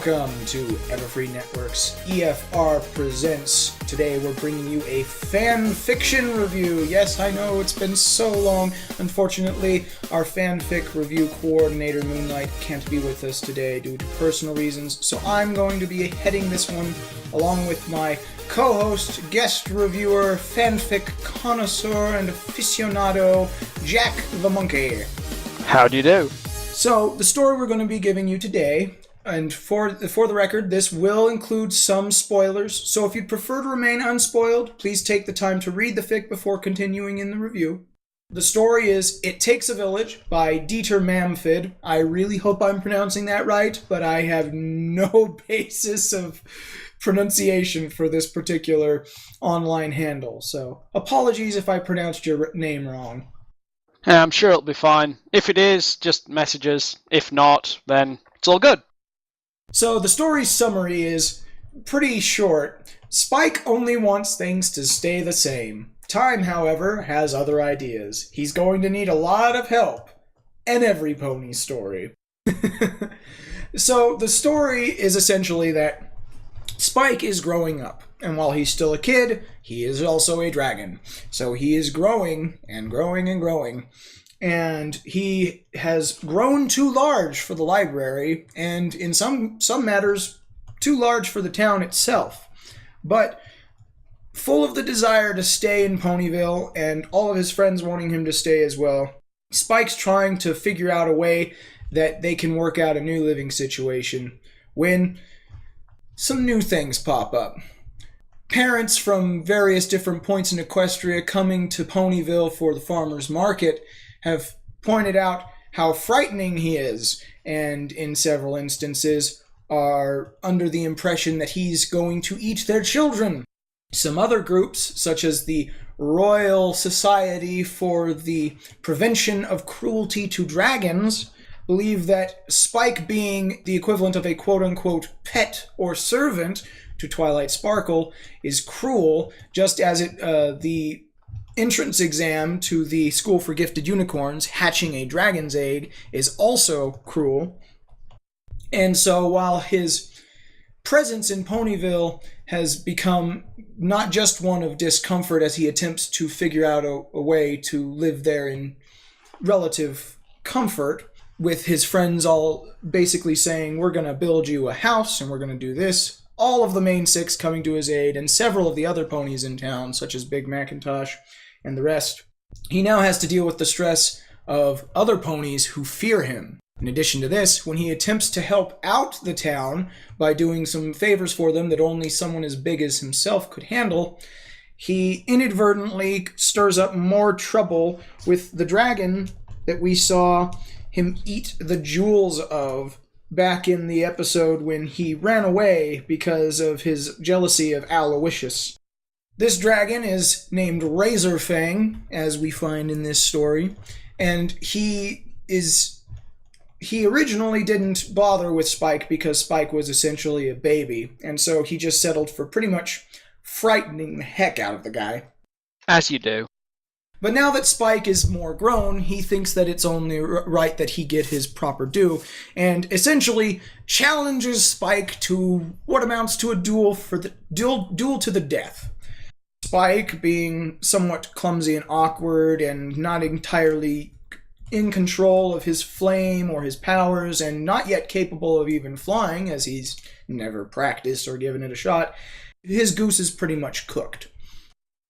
Welcome to Everfree Network's EFR Presents. Today we're bringing you a fan fiction review. Yes, I know it's been so long. Unfortunately, our fanfic review coordinator, Moonlight, can't be with us today due to personal reasons, so I'm going to be heading this one along with my co-host, guest reviewer, fanfic connoisseur, and aficionado, Jack the Monkey. How do you do? So, the story we're going to be giving you today, and for the record, this will include some spoilers, so if you'd prefer to remain unspoiled, please take the time to read the fic before continuing in the review. The story is It Takes a Village by Determamfidd. I really hope I'm pronouncing that right, but I have no basis of pronunciation for this particular online handle, so apologies if I pronounced your name wrong. Yeah, I'm sure it'll be fine. If it is, just message us. If not, then it's all good. So the story's summary is pretty short. Spike only wants things to stay the same. Time, however, has other ideas. He's going to need a lot of help. And every pony story. So the story is essentially that Spike is growing up. And while he's still a kid, he is also a dragon. So he is growing and growing and growing. And he has grown too large for the library, and in some matters, too large for the town itself. But full of the desire to stay in Ponyville, and all of his friends wanting him to stay as well, Spike's trying to figure out a way that they can work out a new living situation when some new things pop up. Parents from various different points in Equestria coming to Ponyville for the farmer's market have pointed out how frightening he is, and in several instances are under the impression that he's going to eat their children. Some other groups, such as the Royal Society for the Prevention of Cruelty to Dragons, believe that Spike being the equivalent of a quote-unquote pet or servant to Twilight Sparkle is cruel, just as the entrance exam to the School for Gifted Unicorns, hatching a dragon's egg, is also cruel. And so while his presence in Ponyville has become not just one of discomfort as he attempts to figure out a way to live there in relative comfort, with his friends all basically saying, we're going to build you a house and we're going to do this, all of the main six coming to his aid, and several of the other ponies in town, such as Big Macintosh and the rest, he now has to deal with the stress of other ponies who fear him. In addition to this, when he attempts to help out the town by doing some favors for them that only someone as big as himself could handle, he inadvertently stirs up more trouble with the dragon that we saw him eat the jewels of back in the episode when he ran away because of his jealousy of Aloysius. This dragon is named Razorfang, as we find in this story, and he originally didn't bother with Spike because Spike was essentially a baby, and so he just settled for pretty much frightening the heck out of the guy. As you do. But now that Spike is more grown, he thinks that it's only right that he get his proper due, and essentially challenges Spike to what amounts to a duel to the death. Spike, being somewhat clumsy and awkward and not entirely in control of his flame or his powers, and not yet capable of even flying, as he's never practiced or given it a shot, his goose is pretty much cooked.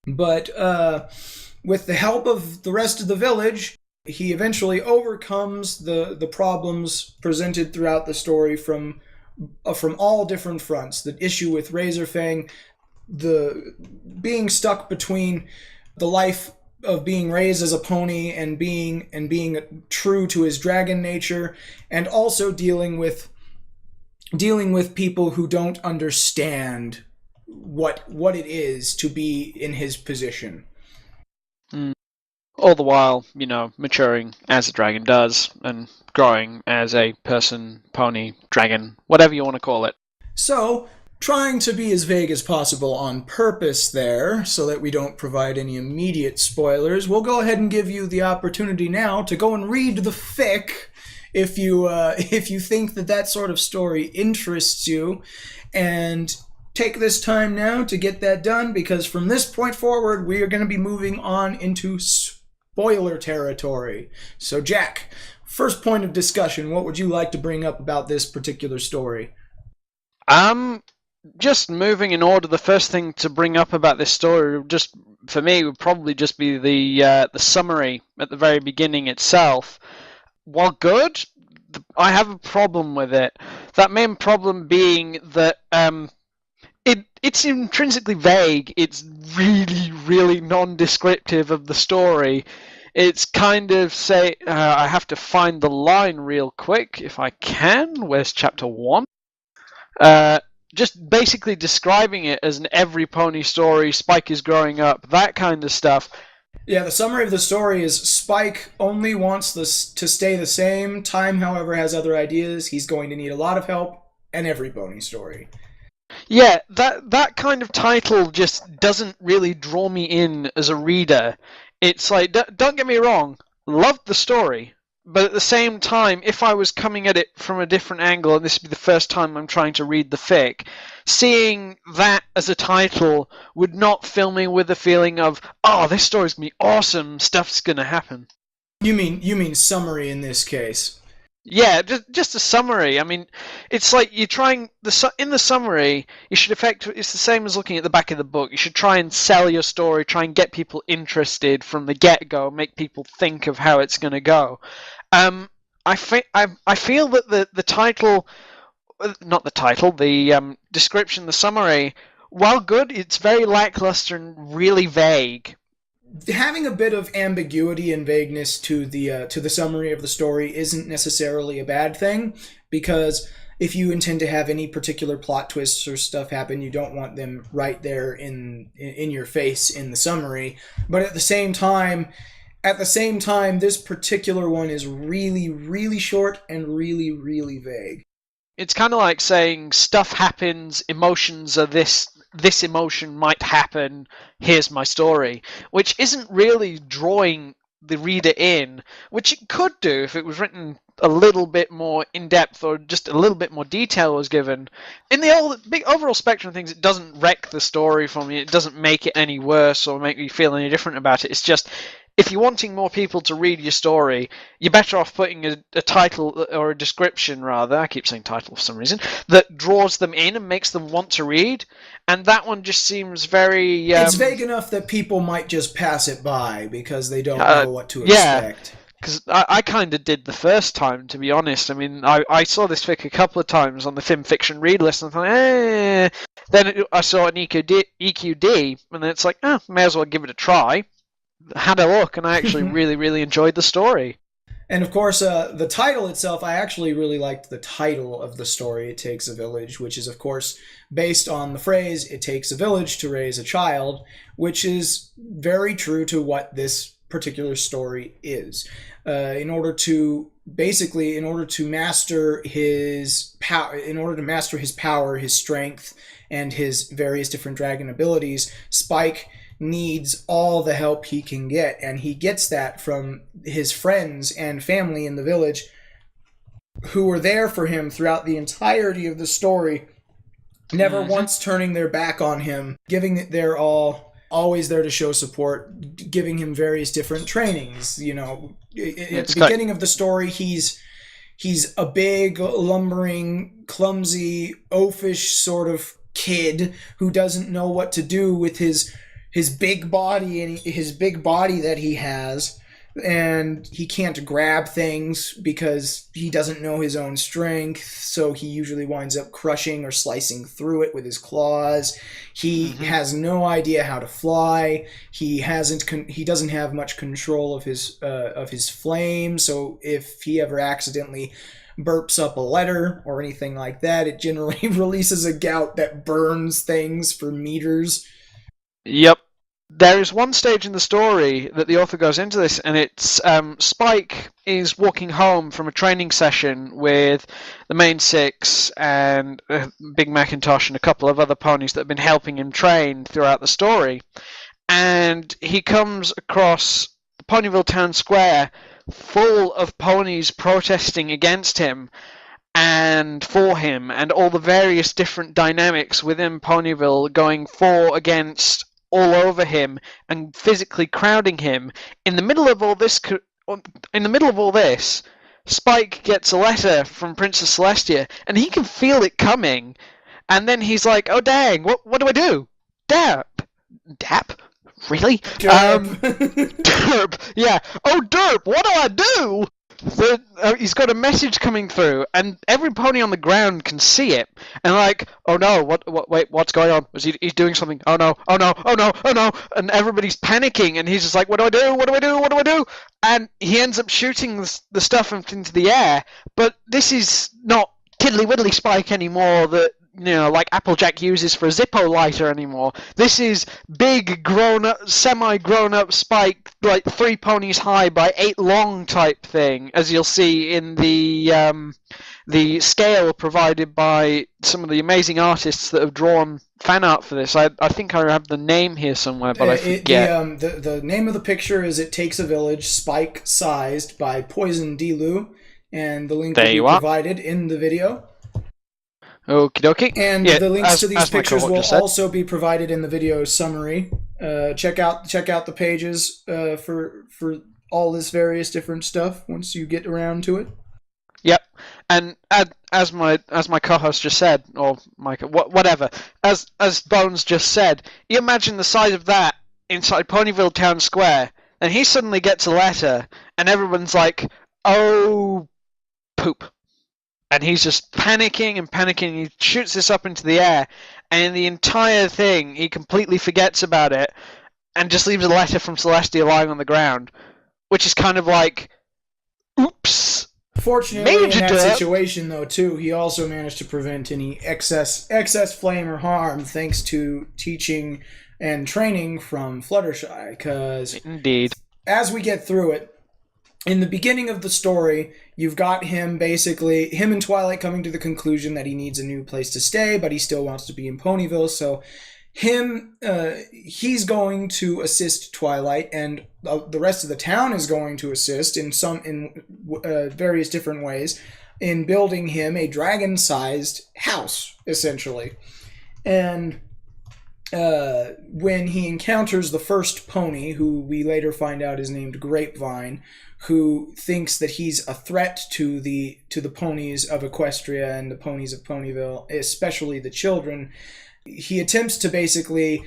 But with the help of the rest of the village, he eventually overcomes the problems presented throughout the story from all different fronts. The issue with Razorfang, the being stuck between the life of being raised as a pony and being true to his dragon nature, and also dealing with people who don't understand what it is to be in his position. All the while, maturing as a dragon does, and growing as a person, pony, dragon, whatever you want to call it. So, trying to be as vague as possible on purpose there, so that we don't provide any immediate spoilers, we'll go ahead and give you the opportunity now to go and read the fic if you if you think that sort of story interests you, and take this time now to get that done, because from this point forward we are going to be moving on into spoiler territory. So Jack, first point of discussion, what would you like to bring up about this particular story? Just moving in order, the first thing to bring up about this story, just for me, would probably just be the summary at the very beginning itself. While good, I have a problem with it. That main problem being that it's intrinsically vague. It's really, really non-descriptive of the story. It's kind of I have to find the line real quick if I can. Where's chapter 1? Just basically describing it as an every pony story, Spike is growing up, that kind of stuff. Yeah, the summary of the story is Spike only wants this to stay the same. Time, however, has other ideas. He's going to need a lot of help, and every pony story. Yeah, that kind of title just doesn't really draw me in as a reader. It's like, don't get me wrong, loved the story. But at the same time, if I was coming at it from a different angle, and this would be the first time I'm trying to read the fic, seeing that as a title would not fill me with the feeling of, oh, this story's gonna be awesome, stuff's gonna happen. You mean summary in this case? Yeah, just a summary. I mean, it's like you're trying in the summary. You should it's the same as looking at the back of the book. You should try and sell your story, try and get people interested from the get-go, make people think of how it's going to go. I feel that the title, not the title, the description, the summary, while good, it's very lackluster and really vague. Having a bit of ambiguity and vagueness to the summary of the story isn't necessarily a bad thing, because if you intend to have any particular plot twists or stuff happen, you don't want them right there in your face in the summary. But at the same time, this particular one is really, really short and really, really vague. It's kind of like saying stuff happens, emotions are this emotion might happen, here's my story, which isn't really drawing the reader in, which it could do if it was written a little bit more in-depth or just a little bit more detail was given. In the big overall spectrum of things, it doesn't wreck the story for me, it doesn't make it any worse or make me feel any different about it. It's just, if you're wanting more people to read your story, you're better off putting a title, or a description rather, I keep saying title for some reason, that draws them in and makes them want to read. And that one just seems very... it's vague enough that people might just pass it by because they don't know what to expect. Because I kind of did the first time, to be honest. I mean, I saw this fic a couple of times on the Film Fiction Read list, and I thought, eh. Then I saw an EQD, and then it's like, may as well give it a try. Had a look, and I actually really, really enjoyed the story. And of course, the title itself, I actually really liked the title of the story, It Takes a Village, which is, of course, based on the phrase, it takes a village to raise a child, which is very true to what this particular story is. In order to master his power, his strength, and his various different dragon abilities, Spike needs all the help he can get, and he gets that from his friends and family in the village who were there for him throughout the entirety of the story, never once turning their back on him, giving it their all, always there to show support, giving him various different trainings. You know, at the beginning of the story, he's a big, lumbering, clumsy, oafish sort of kid who doesn't know what to do with his big body and his big body that he has, and he can't grab things because he doesn't know his own strength, so he usually winds up crushing or slicing through it with his claws. He has no idea how to fly. He doesn't have much control of his flame, so if he ever accidentally burps up a letter or anything like that, it generally releases a gout that burns things for meters. Yep. There is one stage in the story that the author goes into this, and it's Spike is walking home from a training session with the main six and Big Macintosh and a couple of other ponies that have been helping him train throughout the story. And he comes across Ponyville Town Square full of ponies protesting against him and for him, and all the various different dynamics within Ponyville going for, against, all over him, and physically crowding him. In the middle of all this, Spike gets a letter from Princess Celestia, and he can feel it coming. And then he's like, "Oh dang! What do I do? Dap? Really? Derp. Yeah. Oh derp! What do I do?" He's got a message coming through, and every pony on the ground can see it. And like, "Oh no! Wait, what's going on? He's doing something? Oh no! Oh no! Oh no! Oh no!" And everybody's panicking, and he's just like, "What do I do? What do I do? What do I do?" And he ends up shooting the stuff into the air. But this is not Tiddly Widdly Spike anymore, that like Applejack uses for a Zippo lighter anymore. This is big, grown-up, semi-grown-up Spike, like 3 ponies high by 8 long type thing, as you'll see in the scale provided by some of the amazing artists that have drawn fan art for this. I think I have the name here somewhere, but I forget. The name of the picture is "It Takes a Village," Spike-sized by Poison Delu, and the link will be provided in the video. Okie dokie. And the links to these pictures will also be provided in the video summary. Check out the pages for all this various different stuff once you get around to it. Yep. And as my co-host just said, or Micah, whatever, as Bones just said, you imagine the size of that inside Ponyville Town Square, and he suddenly gets a letter, and everyone's like, "Oh, poop." And he's just panicking and panicking. He shoots this up into the air, and the entire thing, he completely forgets about it, and just leaves a letter from Celestia lying on the ground, which is kind of like, oops. Fortunately, in that situation, though, too, he also managed to prevent any excess flame or harm thanks to teaching and training from Fluttershy. Because indeed, as we get through it, in the beginning of the story, you've got him and Twilight coming to the conclusion that he needs a new place to stay, but he still wants to be in Ponyville. So he's going to assist Twilight, and the rest of the town is going to assist in various different ways in building him a dragon-sized house, essentially. And when he encounters the first pony, who we later find out is named Grapevine, who thinks that he's a threat to the ponies of Equestria and the ponies of Ponyville, especially the children, he attempts to basically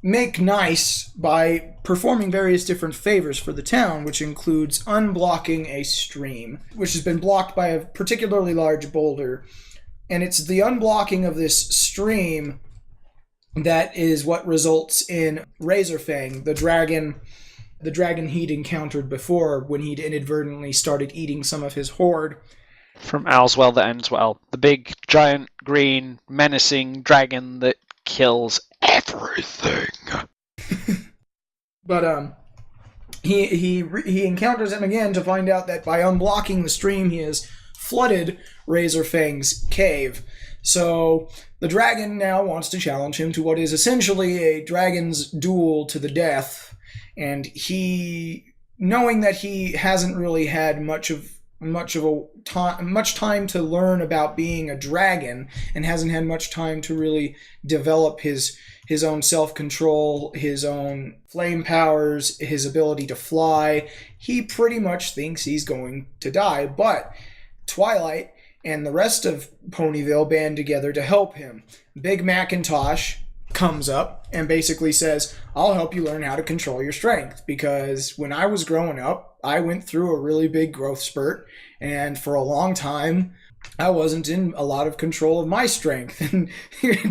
make nice by performing various different favors for the town, which includes unblocking a stream, which has been blocked by a particularly large boulder. And it's the unblocking of this stream that is what results in Razorfang, the dragon he'd encountered before when he'd inadvertently started eating some of his hoard. From Owl's Well That Ends Well. The big, giant, green, menacing dragon that kills everything. But he encounters him again to find out that by unblocking the stream, he has flooded Razorfang's cave. So the dragon now wants to challenge him to what is essentially a dragon's duel to the death. And he, knowing that he hasn't really had much time to learn about being a dragon, and hasn't had much time to really develop his own self-control, his own flame powers, his ability to fly, he pretty much thinks he's going to die. But Twilight and the rest of Ponyville band together to help him. Big Macintosh comes up and basically says, "I'll help you learn how to control your strength, because when I was growing up, I went through a really big growth spurt, and for a long time, I wasn't in a lot of control of my strength. And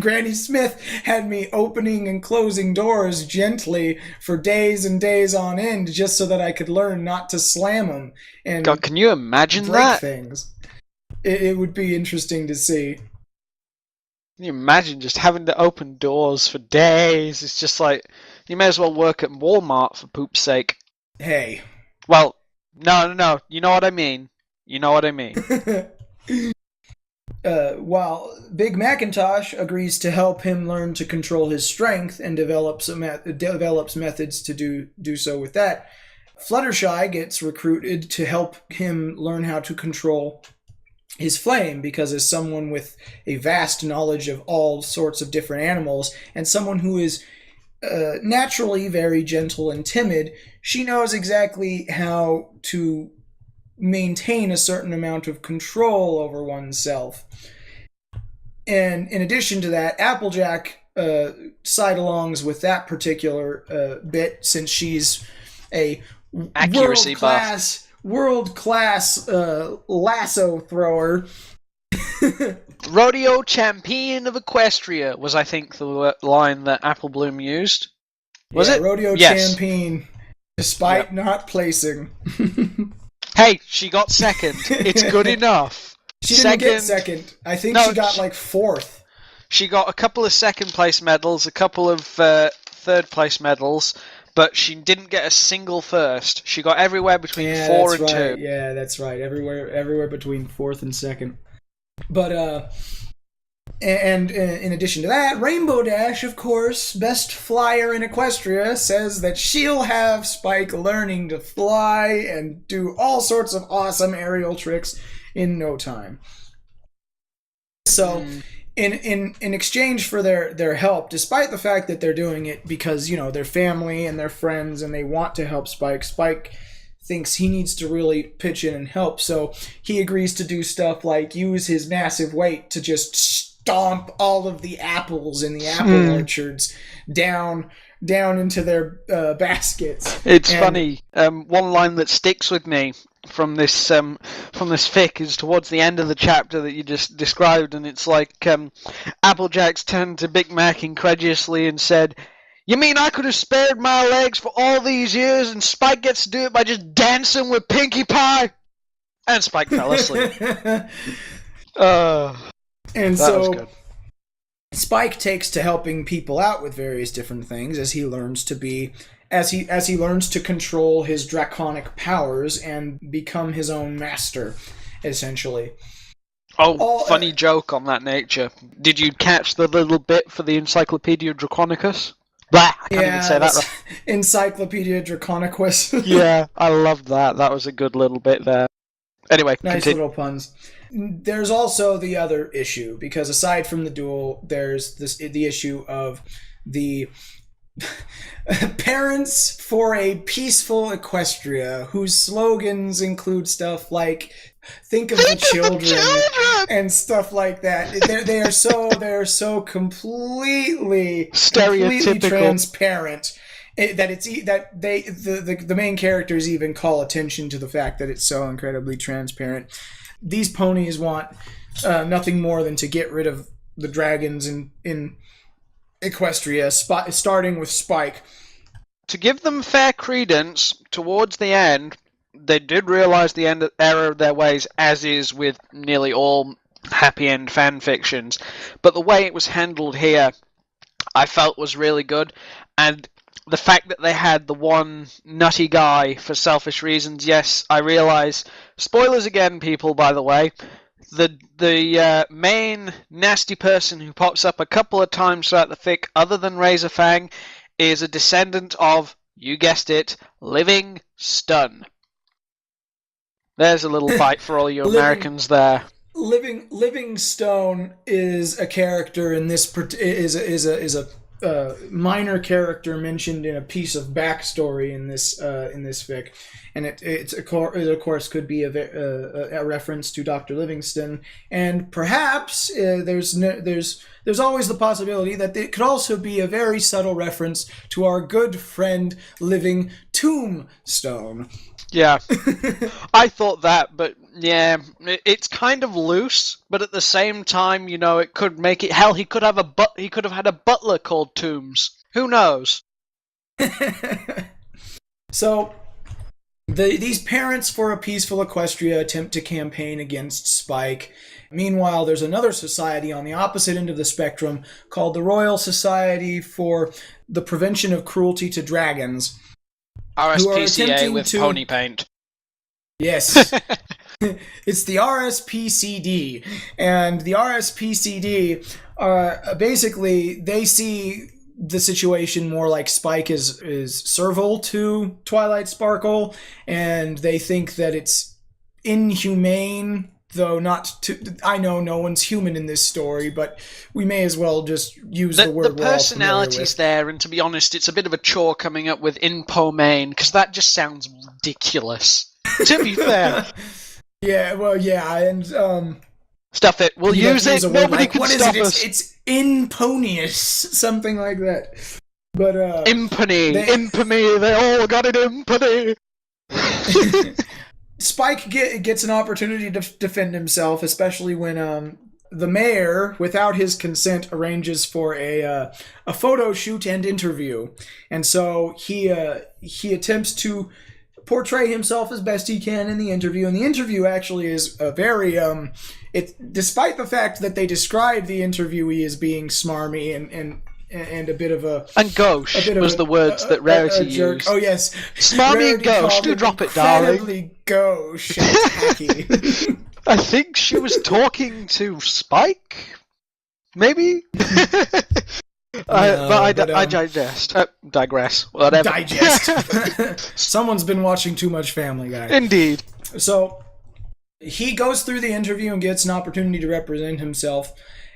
Granny Smith had me opening and closing doors gently for days and days on end just so that I could learn not to slam them and God, can you imagine break that? things." It would be interesting to see. Can you imagine just having to open doors for days? It's just like, you may as well work at Walmart for poop's sake. Hey. Well, no. You know what I mean. While Big Macintosh agrees to help him learn to control his strength and develops methods to do so with that, Fluttershy gets recruited to help him learn how to control his flame, because as someone with a vast knowledge of all sorts of different animals, and someone who is naturally very gentle and timid, she knows exactly how to maintain a certain amount of control over oneself. And in addition to that, Applejack side-alongs with that particular bit, since she's a Accuracy buff. world-class lasso thrower. Rodeo champion of Equestria was, I think, the line that Apple Bloom used. Was it? Rodeo champion, despite not placing. Hey, she got second. It's good enough. She didn't get second. I think she got like fourth. She got a couple of second-place medals, a couple of third-place medals, but she didn't get a single first. She got everywhere between 4 and 2. Yeah, that's right. Everywhere between fourth and second. But and in addition to that, Rainbow Dash, of course, best flyer in Equestria, says that she'll have Spike learning to fly and do all sorts of awesome aerial tricks in no time. So, in exchange for their help, despite the fact that they're doing it because, you know, they're family and they're friends and they want to help Spike, Spike thinks he needs to really pitch in and help. So he agrees to do stuff like use his massive weight to just stomp all of the apples in the apple orchards down into their baskets. It's funny. One line that sticks with me from this fic is towards the end of the chapter that you just described, and it's like Applejack's turned to Big Mac incredulously and said, "You mean I could have spared my legs for all these years and Spike gets to do it by just dancing with Pinkie Pie?" And Spike fell asleep. And so Spike takes to helping people out with various different things as he learns to be as he learns to control his draconic powers and become his own master, essentially. Funny joke on that nature. Did you catch the little bit for the Encyclopedia Draconicus? Blah, I can't even say that right. Encyclopedia Draconicus. Yeah, I loved that. That was a good little bit there. Anyway, nice little puns. There's also the other issue, because aside from the duel, there's the issue of the Parents for a Peaceful Equestria, whose slogans include stuff like "Think of the children" and stuff like that. They are so completely transparent that the main characters even call attention to the fact that it's so incredibly transparent. These ponies want nothing more than to get rid of the dragons in Equestria, starting with Spike. To give them fair credence, towards the end, they did realise the error of their ways, as is with nearly all happy end fan fictions. But the way it was handled here, I felt was really good. And the fact that they had the one nutty guy for selfish reasons, yes, I realise. Spoilers again, people, by the way. The main nasty person who pops up a couple of times throughout the fic, other than Razorfang, is a descendant of, you guessed it, Livingstone. There's a little fight for all you Americans there. Livingstone is a character in this is a minor character mentioned in a piece of backstory in this fic, and it of course could be a reference to Dr. Livingstone, and perhaps there's always the possibility that it could also be a very subtle reference to our good friend Living Tombstone. Yeah, I thought that, but yeah, it's kind of loose. But at the same time, you know, it could make it. Hell, he could have had a butler called Tombs. Who knows? So, these Parents for a Peaceful Equestria attempt to campaign against Spike. Meanwhile, there's another society on the opposite end of the spectrum called the Royal Society for the Prevention of Cruelty to Dragons. RSPCA with pony paint. Yes. It's the RSPCD. And the RSPCD are basically, they see the situation more like Spike is servile to Twilight Sparkle, and they think that it's inhumane, though not to... I know no one's human in this story, but we may as well just use the word the personality's there, and to be honest, it's a bit of a chore coming up with inhumane, because that just sounds ridiculous, to be fair. Yeah, well, yeah, and... Stuff it. We'll use it. Nobody can stop us. It's imponious, something like that. But Impony, infamy. They all got it, impony. Spike gets an opportunity to defend himself, especially when the mayor, without his consent, arranges for a photo shoot and interview, and so he attempts to portray himself as best he can in the interview, and the interview actually is a very despite the fact that they describe the interviewee as being smarmy and a bit of a... And gauche was the words that Rarity used. Oh, yes. Smarmy and gauche. Do drop it, darling. Incredibly gauche and tacky. I think she was talking to Spike? Maybe? I digress. Whatever. Digest. Someone's been watching too much Family Guy. Indeed. So, he goes through the interview and gets an opportunity to represent himself.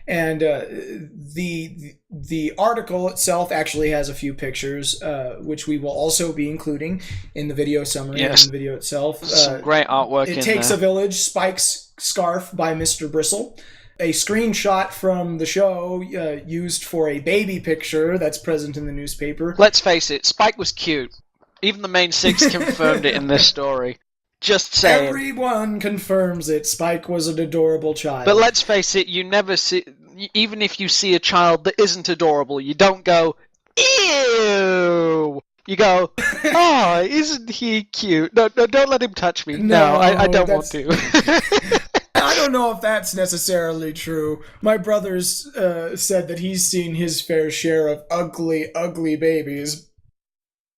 And the article itself actually has a few pictures, which we will also be including in the video summary and in the video itself. Some great artwork in there. It Takes a Village, Spike's Scarf by Mr. Bristle. A screenshot from the show used for a baby picture that's present in the newspaper. Let's face it, Spike was cute. Even the main six confirmed it in this story. Just saying. Everyone confirms it. Spike was an adorable child. But let's face it, you never see... Even if you see a child that isn't adorable, you don't go, ew! You go, oh, isn't he cute? No, don't let him touch me. No, I don't want to. I don't know if that's necessarily true. My brother's said that he's seen his fair share of ugly, ugly babies.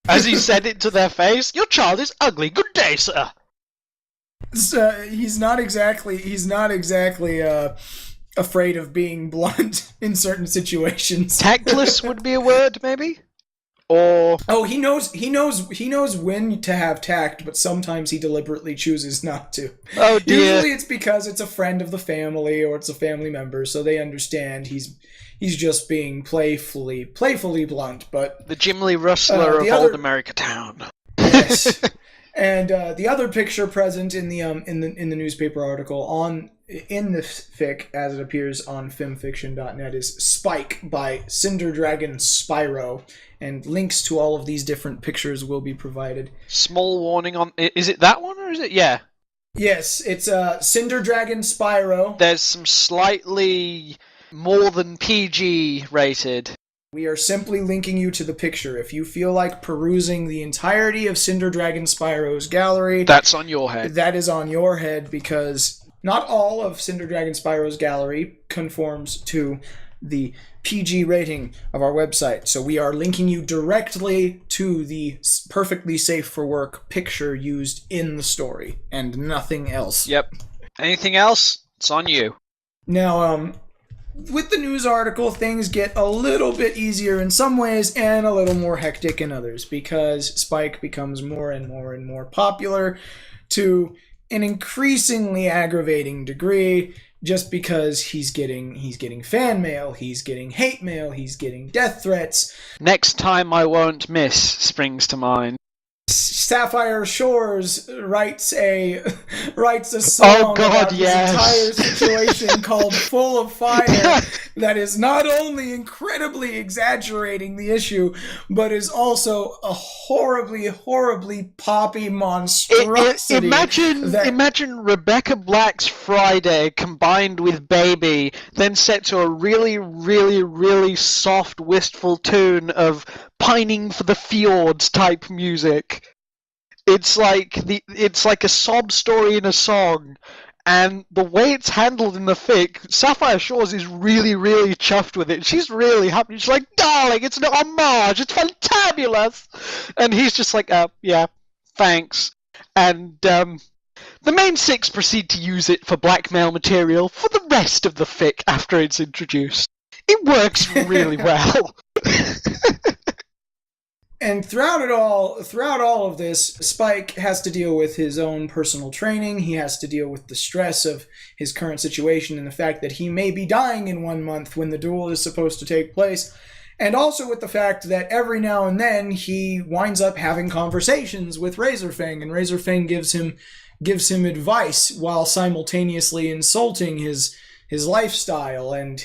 As he said it to their face, your child is ugly. Good day, sir. He's not exactly afraid of being blunt in certain situations. Tactless would be a word, maybe? Or... Oh, he knows when to have tact, but sometimes he deliberately chooses not to. Oh, dear. Usually it's because it's a friend of the family or it's a family member, so they understand he's just being playfully blunt, but... The Jim Lee Rustler of Old America Town. Yes. And the other picture present in the newspaper article in the fic as it appears on filmfiction.net is Spike by Cinder Dragon Spyro, and links to all of these different pictures will be provided. Small warning on... Is it that one or is it... Yeah. Yes, it's Cinder Dragon Spyro. There's some slightly more than PG rated. We are simply linking you to the picture. If you feel like perusing the entirety of Cinder Dragon Spyro's gallery... That's on your head. That is on your head, because not all of Cinder Dragon Spyro's gallery conforms to the PG rating of our website. So we are linking you directly to the perfectly safe for work picture used in the story, and nothing else. Yep. Anything else? It's on you. Now, with the news article, things get a little bit easier in some ways and a little more hectic in others, because Spike becomes more and more and more popular to an increasingly aggravating degree, just because he's getting fan mail, he's getting hate mail, he's getting death threats. Next Time I Won't Miss springs to mind. Sapphire Shores writes a song about his entire situation called Full of Fire that is not only incredibly exaggerating the issue, but is also a horribly, horribly poppy monstrosity. Imagine Rebecca Black's Friday combined with Baby, then set to a really, really, really soft, wistful tune of Pining for the Fjords type music. It's like a sob story in a song, and the way it's handled in the fic, Sapphire Shores is really, really chuffed with it. She's really happy. She's like, darling, it's an homage, it's fantabulous! And he's just like, yeah, thanks. And the main six proceed to use it for blackmail material for the rest of the fic after it's introduced. It works really well. And throughout all of this, Spike has to deal with his own personal training. He has to deal with the stress of his current situation and the fact that he may be dying in 1 month when the duel is supposed to take place. And also with the fact that every now and then he winds up having conversations with Razorfang, and Razorfang gives him advice while simultaneously insulting his lifestyle and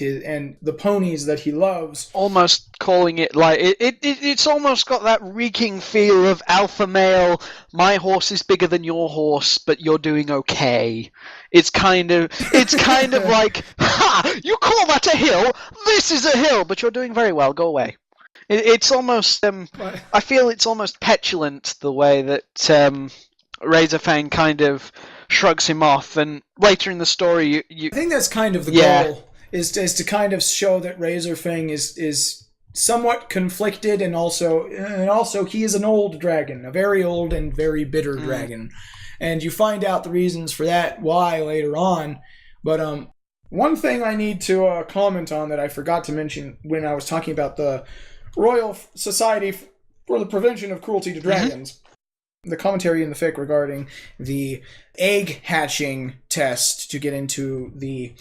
the ponies that he loves. Almost calling it like it's almost got that reeking feel of alpha male. My horse is bigger than your horse, but you're doing okay. It's kind of like, ha! You call that a hill? This is a hill, but you're doing very well. Go away. It's almost. I feel it's almost petulant the way that Razorfang kind of shrugs him off, and later in the story, you I think that's kind of the goal, is to kind of show that Razorfang is somewhat conflicted, and also he is an old dragon, a very old and very bitter dragon, and you find out the reasons for that, why, later on. But one thing I need to comment on that I forgot to mention when I was talking about the Royal Society for the Prevention of Cruelty to Dragons. The commentary in the fic regarding the egg hatching test to get into the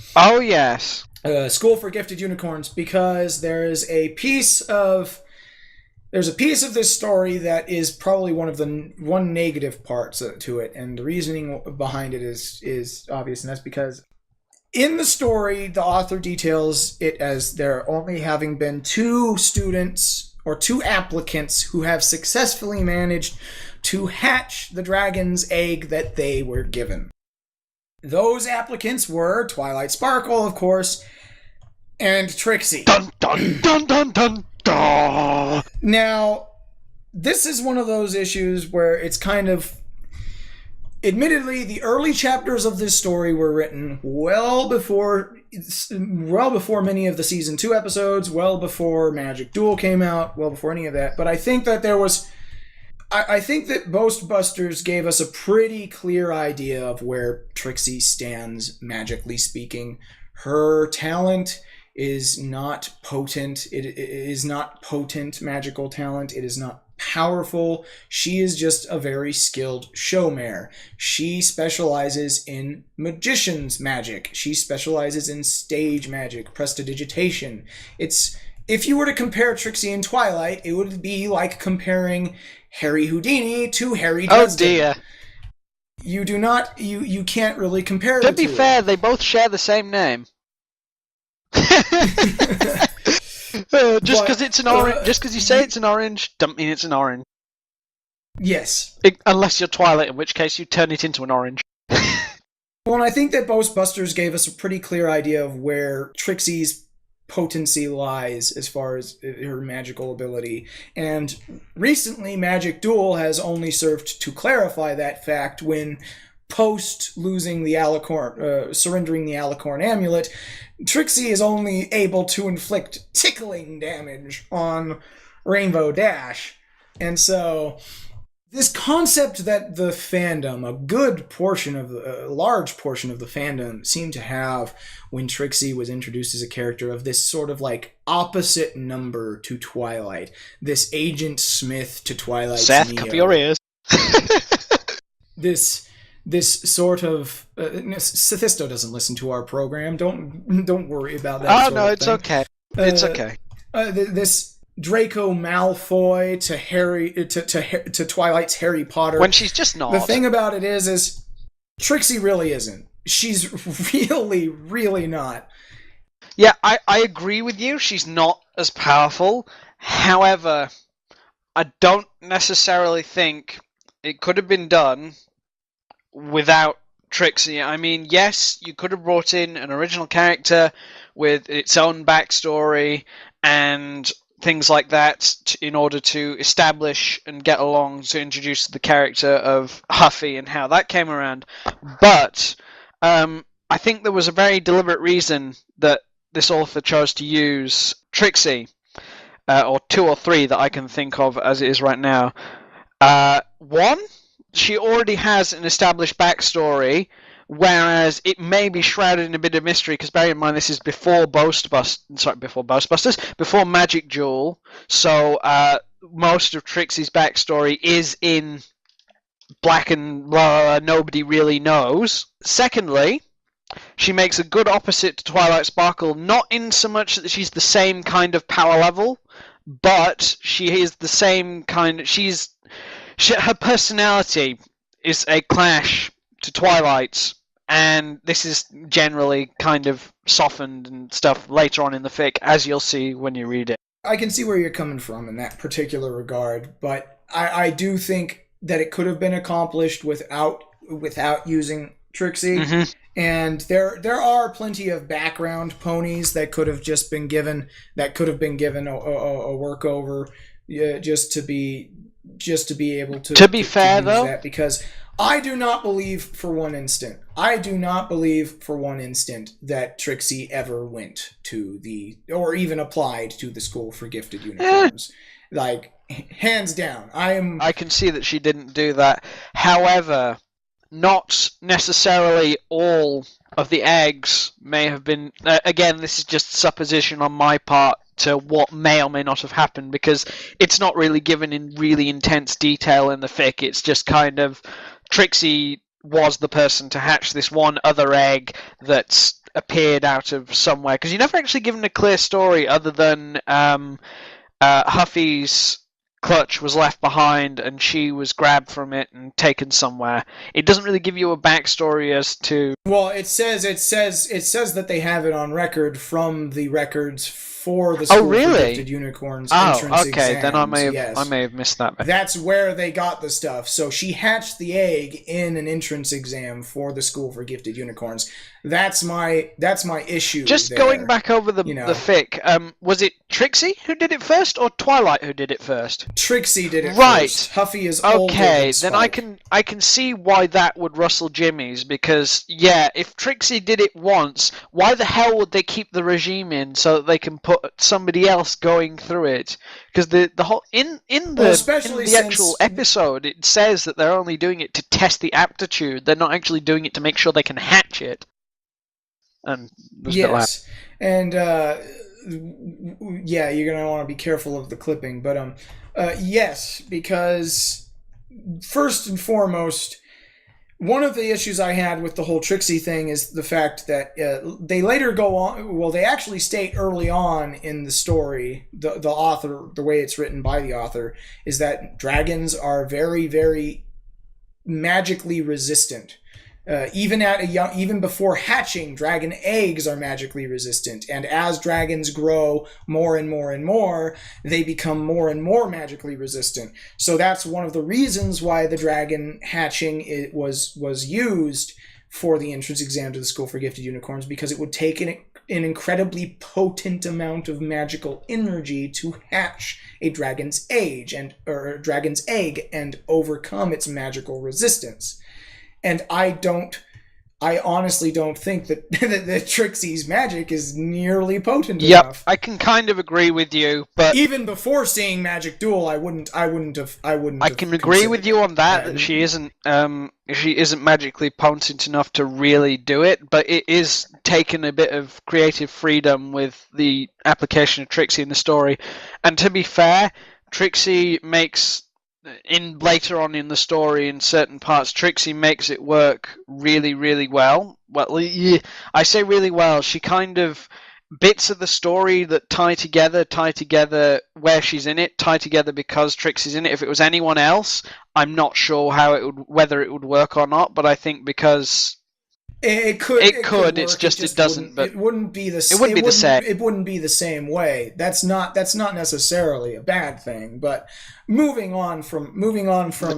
School for Gifted Unicorns, because there's a piece of this story that is probably one negative parts to it, and the reasoning behind it is obvious, and that's because in the story the author details it as there only having been 2 students or 2 applicants who have successfully managed to hatch the dragon's egg that they were given. Those applicants were Twilight Sparkle, of course, and Trixie. Dun dun dun dun dun dun. Now, this is one of those issues where it's kind of... Admittedly, the early chapters of this story were written well before many of the Season 2 episodes, well before Magic Duel came out, well before any of that, but I think that I think that Ghostbusters gave us a pretty clear idea of where Trixie stands, magically speaking. Her talent is not potent. It is not potent magical talent. It is not powerful. She is just a very skilled showmare. She specializes in magician's magic. She specializes in stage magic, prestidigitation. If you were to compare Trixie and Twilight, it would be like comparing Harry Houdini to Harry Dresden. Oh dear. You can't really compare To the two. be fair, they both share the same name. Just because it's an orange, just because you say it's an orange, doesn't mean it's an orange. Yes. Unless you're Twilight, in which case you turn it into an orange. Well, and I think that Ghostbusters gave us a pretty clear idea of where Trixie's potency lies as far as her magical ability. And recently, Magic Duel has only served to clarify that fact when, post losing the Alicorn, surrendering the Alicorn amulet, Trixie is only able to inflict tickling damage on Rainbow Dash. And so this concept that the fandom, a large portion of the fandom seemed to have when Trixie was introduced as a character of this sort of like opposite number to Twilight, this Agent Smith to Twilight's Seth, Neo. cover your ears. This sort of Sophisto doesn't listen to our program. Don't worry about that. Oh no, it's okay. It's okay. This Draco Malfoy to Twilight's Harry Potter. When she's just not. The thing about it is Trixie really isn't. She's really, really not. Yeah, I agree with you. She's not as powerful. However, I don't necessarily think it could have been done without Trixie. I mean, yes, you could have brought in an original character with its own backstory and things like that in order to establish and get along to introduce the character of Huffy and how that came around. But I think there was a very deliberate reason that this author chose to use Trixie, or 2 or 3 that I can think of as it is right now. One, she already has an established backstory whereas it may be shrouded in a bit of mystery, because bear in mind this is before before Magic Jewel, so most of Trixie's backstory is in black and nobody really knows. Secondly, she makes a good opposite to Twilight Sparkle, not in so much that she's the same kind of power level, but she is the same kind of... her personality is a clash to Twilight's, and this is generally kind of softened and stuff later on in the fic, as you'll see when you read it. I can see where you're coming from in that particular regard, but I do think that it could have been accomplished without using Trixie. Mm-hmm. And there are plenty of background ponies that could have just been given a workover, just to be able to. To be fair, though, that, because I do not believe for one instant that Trixie ever went to or even applied to the School for Gifted Unicorns. Like, hands down, I can see that she didn't do that. However, not necessarily all of the eggs may have been... again, this is just supposition on my part to what may or may not have happened, because it's not really given in really intense detail in the fic. It's just kind of Trixie was the person to hatch this one other egg that's appeared out of somewhere, because you're never actually given a clear story other than Huffy's clutch was left behind and she was grabbed from it and taken somewhere. It doesn't really give you a backstory as to... Well, it says that they have it on record from the records for the School for Gifted Unicorns entrance exams. Then I may have missed that. That's where they got the stuff. So she hatched the egg in an entrance exam for the School for Gifted Unicorns. That's my issue. Just there. Going back over the fic, was it Trixie who did it first, or Twilight who did it first? Trixie did it right. first. Huffy is older than Spike. Then I can see why that would rustle Jimmy's, because if Trixie did it once, why the hell would they keep the regime in so that they can put somebody else going through it? Because the whole in the actual episode, it says that they're only doing it to test the aptitude. They're not actually doing it to make sure they can hatch it. And yes, and you're gonna want to be careful of the clipping, but yes, because first and foremost, one of the issues I had with the whole Trixie thing is the fact that they later go on. Well, they actually state early on in the story, the author, the way it's written by the author, is that dragons are very, very magically resistant. Even before hatching, dragon eggs are magically resistant, and as dragons grow more and more and more, they become more and more magically resistant. So that's one of the reasons why the dragon hatching was used for the entrance exam to the School for Gifted Unicorns, because it would take an incredibly potent amount of magical energy to hatch a dragon's egg and overcome its magical resistance. And I honestly don't think that Trixie's magic is nearly potent enough. I can kind of agree with you, but even before seeing Magic Duel, I wouldn't have. I can agree with you on that she isn't magically potent enough to really do it, but it is taking a bit of creative freedom with the application of Trixie in the story. And to be fair, Trixie makes... later on in the story, in certain parts, Trixie makes it work really, really well. Well, I say really well. She kind of... bits of the story that tie together where she's in it, tie together because Trixie's in it. If it was anyone else, I'm not sure whether it would work or not, but I think because... It could. It's just it doesn't. But it wouldn't be the same. It wouldn't be the same way. That's not necessarily a bad thing. But moving on from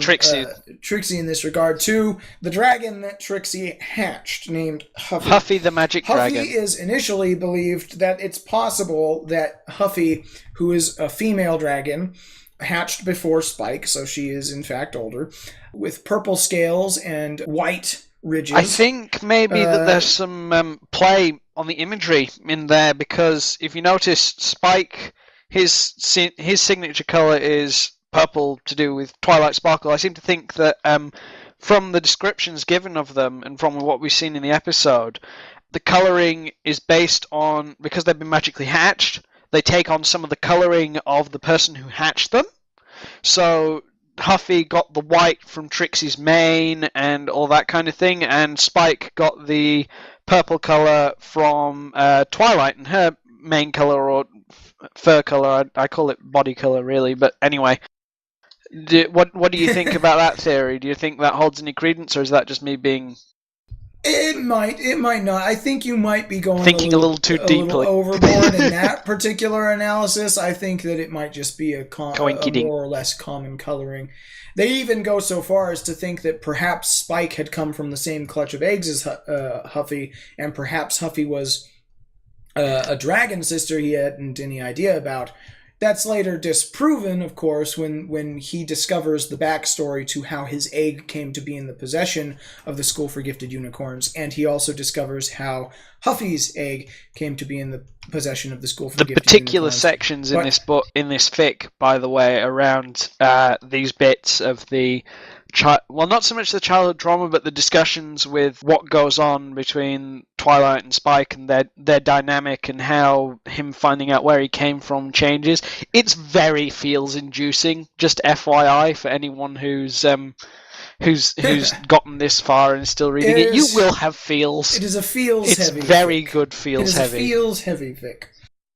Trixie in this regard to the dragon that Trixie hatched, named Huffy. Huffy the magic dragon. Huffy is initially believed that it's possible that Huffy, who is a female dragon, hatched before Spike, so she is in fact older, with purple scales and white ridges. I think maybe that there's some play on the imagery in there, because if you notice, Spike, his signature color is purple, to do with Twilight Sparkle. I seem to think that from the descriptions given of them and from what we've seen in the episode, the colouring is based on, because they've been magically hatched, they take on some of the colouring of the person who hatched them. So Huffy got the white from Trixie's mane and all that kind of thing, and Spike got the purple colour from Twilight and her mane colour or fur colour. I call it body colour, really, but anyway. What do you think about that theory? Do you think that holds any credence, or is that just me being... It might not. I think you might be going thinking a little too deeply, little overboard in that particular analysis. I think that it might just be a more or less common coloring. They even go so far as to think that perhaps Spike had come from the same clutch of eggs as Huffy, and perhaps Huffy was a dragon sister he hadn't any idea about. That's later disproven, of course, when he discovers the backstory to how his egg came to be in the possession of the School for Gifted Unicorns, and he also discovers how Huffy's egg came to be in the possession of the School for Gifted Unicorns. The particular sections in this book, in this fic, by the way, around these bits of the... well, not so much the childhood trauma, but the discussions with what goes on between Twilight and Spike and their dynamic and how him finding out where he came from changes. It's very feels-inducing, just FYI, for anyone who's gotten this far and is still reading it. You will have feels. It is a feels-heavy It's very good feels-heavy. It is a feels-heavy fic.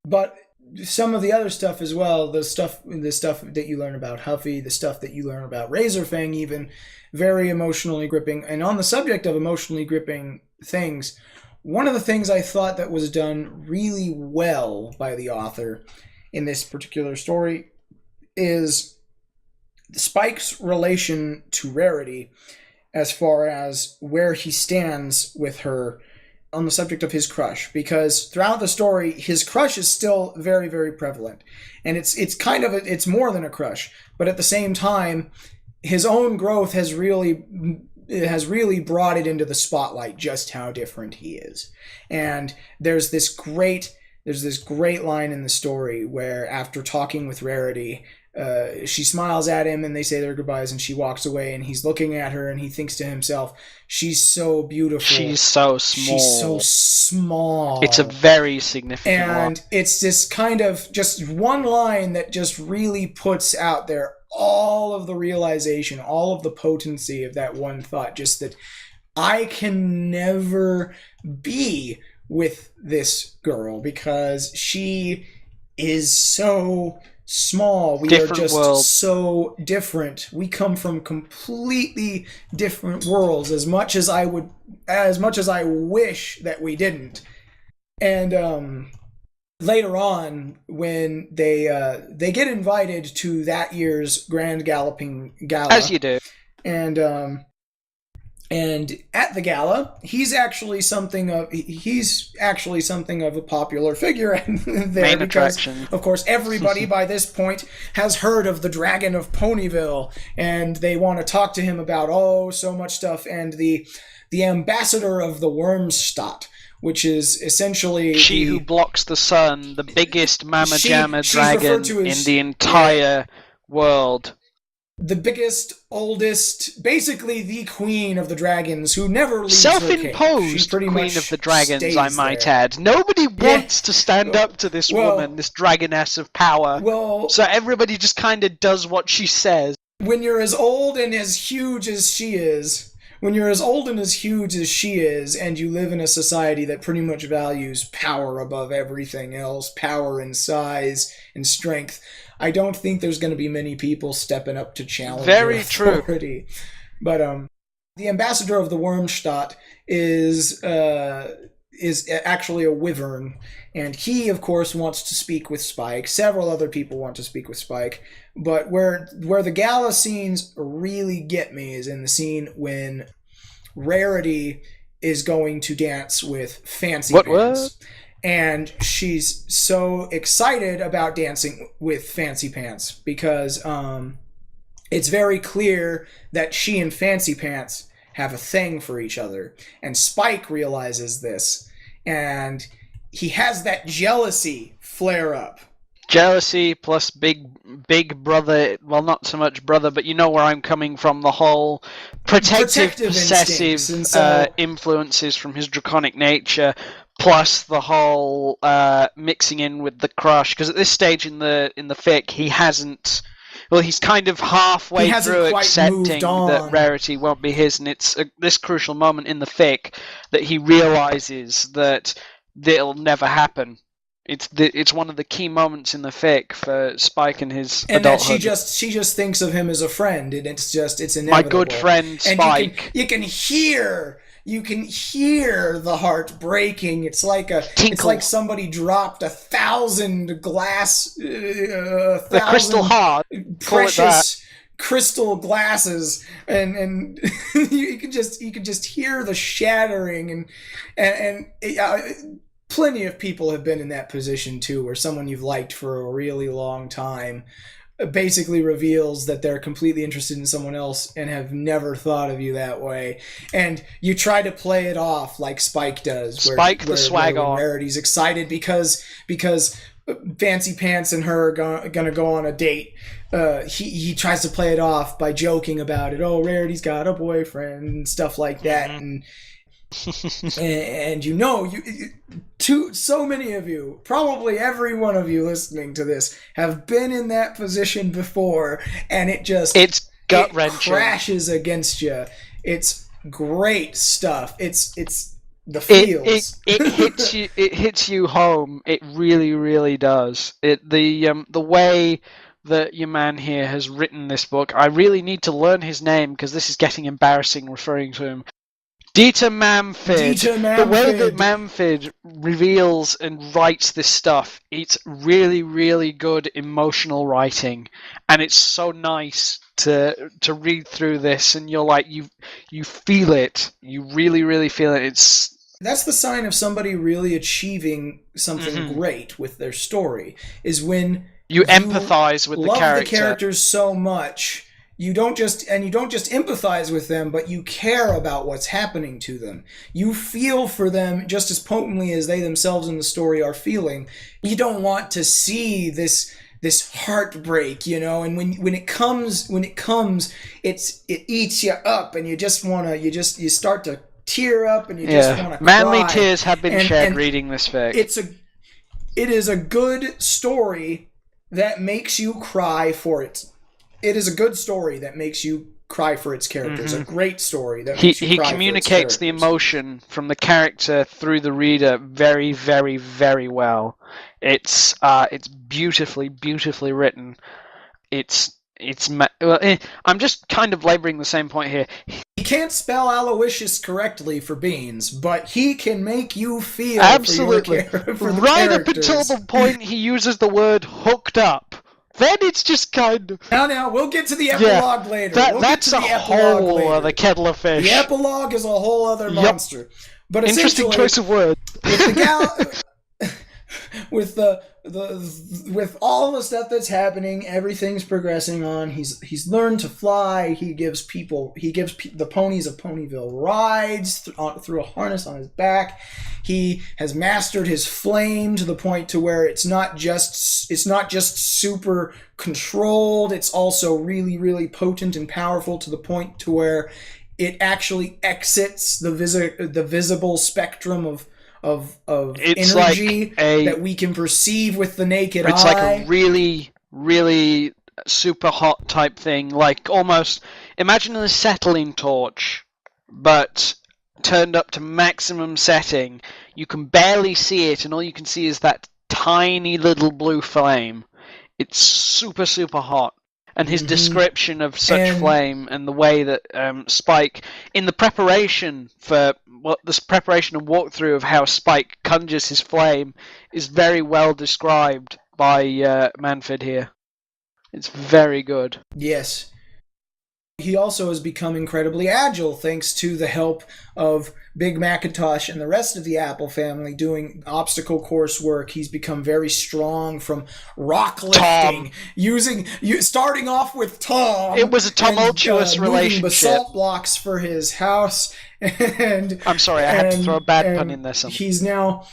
But... some of the other stuff as well, the stuff that you learn about Huffy, the stuff that you learn about Razorfang, even, very emotionally gripping. And on the subject of emotionally gripping things, one of the things I thought that was done really well by the author in this particular story is Spike's relation to Rarity, as far as where he stands with her on the subject of his crush, because throughout the story, his crush is still very, very prevalent. And it's more than a crush, but at the same time, his own growth has really brought it into the spotlight just how different he is. And there's this great line in the story where, after talking with Rarity, she smiles at him and they say their goodbyes and she walks away, and he's looking at her and he thinks to himself, she's so beautiful. She's so small. She's so small. It's a very significant one. And it's this kind of just one line that just really puts out there all of the realization, all of the potency of that one thought, just that I can never be with this girl because she is so small. We different are just world. So different. We come from completely different worlds, as much as I wish that we didn't. And later on, when they get invited to that year's Grand Galloping Gala, as you do, and at the gala, he's actually something of a popular figure there. Main because, attraction. Of course, everybody by this point has heard of the Dragon of Ponyville, and they want to talk to him about so much stuff. And the ambassador of the Wormstadt, which is essentially she who blocks the sun, the biggest Mama Jamma dragon in the entire world. The biggest, oldest, basically the queen of the dragons, who never leaves her cage. Self-imposed queen of the dragons, I might add. Nobody wants to stand up to this woman, this dragoness of power. So everybody just kind of does what she says. When you're as old and as huge as she is, and you live in a society that pretty much values power above everything else, power and size and strength, I don't think there's going to be many people stepping up to challenge her authority. True. But the ambassador of the Wormstadt is actually a wyvern, and he, of course, wants to speak with Spike. Several other people want to speak with Spike, but where the gala scenes really get me is in the scene when Rarity is going to dance with Fancy Pants. And she's so excited about dancing with Fancy Pants because it's very clear that she and Fancy Pants have a thing for each other. And Spike realizes this, and he has that jealousy flare up. Jealousy plus big brother, well, not so much brother, but you know where I'm coming from, the whole protective instincts, and possessive so influences from his draconic nature, plus the whole mixing in with the crush, because at this stage in the fic he hasn't, well, he's kind of halfway he hasn't through quite accepting moved on. that Rarity won't be his, and it's this crucial moment in the fic that he realizes that it'll never happen. It's one of the key moments in the fic for Spike and his and adulthood. that she just thinks of him as a friend, and it's inevitable. My good friend Spike. And you can hear the heart breaking. It's like somebody dropped 1,000 glass, the crystal heart, precious crystal glasses, and you can just hear the shattering, and plenty of people have been in that position too, where someone you've liked for a really long time basically reveals that they're completely interested in someone else and have never thought of you that way, and you try to play it off like Spike does. The swag on. Rarity's excited because Fancy Pants and her are gonna go on a date. He tries to play it off by joking about it. Oh, Rarity's got a boyfriend and stuff like that, and so many of you, probably every one of you listening to this, have been in that position before, and it's gut-wrenching. It crashes against you. It's great stuff. It's the feels. It hits you home. It really, really does. The way that your man here has written this book, I really need to learn his name because this is getting embarrassing referring to him. Determamfidd. The way that Mamfidd reveals and writes this stuff, it's really, really good emotional writing, and it's so nice to read through this, and you're like, you feel it, you really, really feel it. That's the sign of somebody really achieving something great with their story, is when you empathize with the character. Love the characters so much. You don't just empathize with them, but you care about what's happening to them. You feel for them just as potently as they themselves in the story are feeling. You don't want to see this heartbreak, and when it comes, it eats you up, and you start to tear up, and you just want to cry. Manly tears have been shed reading this fic. It is a good story that makes you cry for it. It is a good story that makes you cry for its characters. A great story that makes you cry for its characters. He communicates the emotion from the character through the reader very, very, very well. It's beautifully, beautifully written. I'm just kind of laboring the same point here. He can't spell Aloysius correctly for beans, but he can make you feel absolutely for the right characters. Up until the point he uses the word hooked up. Then it's just kind of... Now, we'll get to the epilogue later. That's a whole other kettle of fish. The epilogue is a whole other monster. But interesting choice of words. With all the stuff that's happening, everything's progressing on. He's learned to fly. He gives the ponies of Ponyville rides through a harness on his back. He has mastered his flame to the point to where it's not just super controlled. It's also really, really potent and powerful to the point to where it actually exits the visible spectrum of energy that we can perceive with the naked eye. It's like a really, really super hot type thing. Like almost imagine an acetylene torch, but turned up to maximum setting. You can barely see it, and all you can see is that tiny little blue flame. It's super, super hot. And his description of such flame and the way that Spike, in the preparation and walkthrough of how Spike conjures his flame, is very well described by Manfidd here. It's very good. Yes. He also has become incredibly agile thanks to the help of Big Macintosh and the rest of the Apple family doing obstacle course work. He's become very strong from rock lifting, starting off with Tom. It was a tumultuous relationship. Basalt blocks for his house, and I'm sorry, I had to throw a bad pun in there. He's now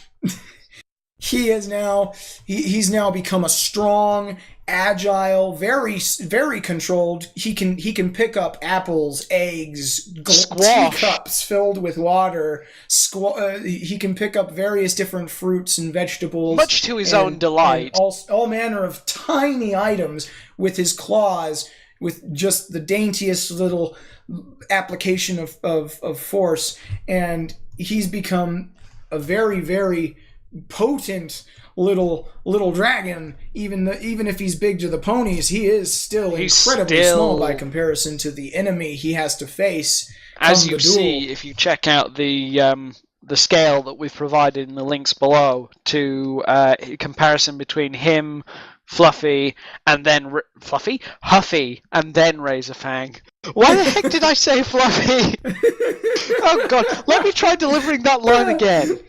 he's now become a strong, agile, very controlled. He can pick up apples, eggs, Squash. teacups filled with water. He can pick up various different fruits and vegetables, Much to his own and delight. all manner of tiny items with his claws, with just the daintiest little application of force, and he's become a very potent little dragon. Even if he's big to the ponies, he is still incredibly small by comparison to the enemy he has to face. As you see, if you check out the scale that we've provided in the links below, to comparison between him, Huffy, and then Razorfang. Why the heck did I say Fluffy? Oh god, let me try delivering that line again.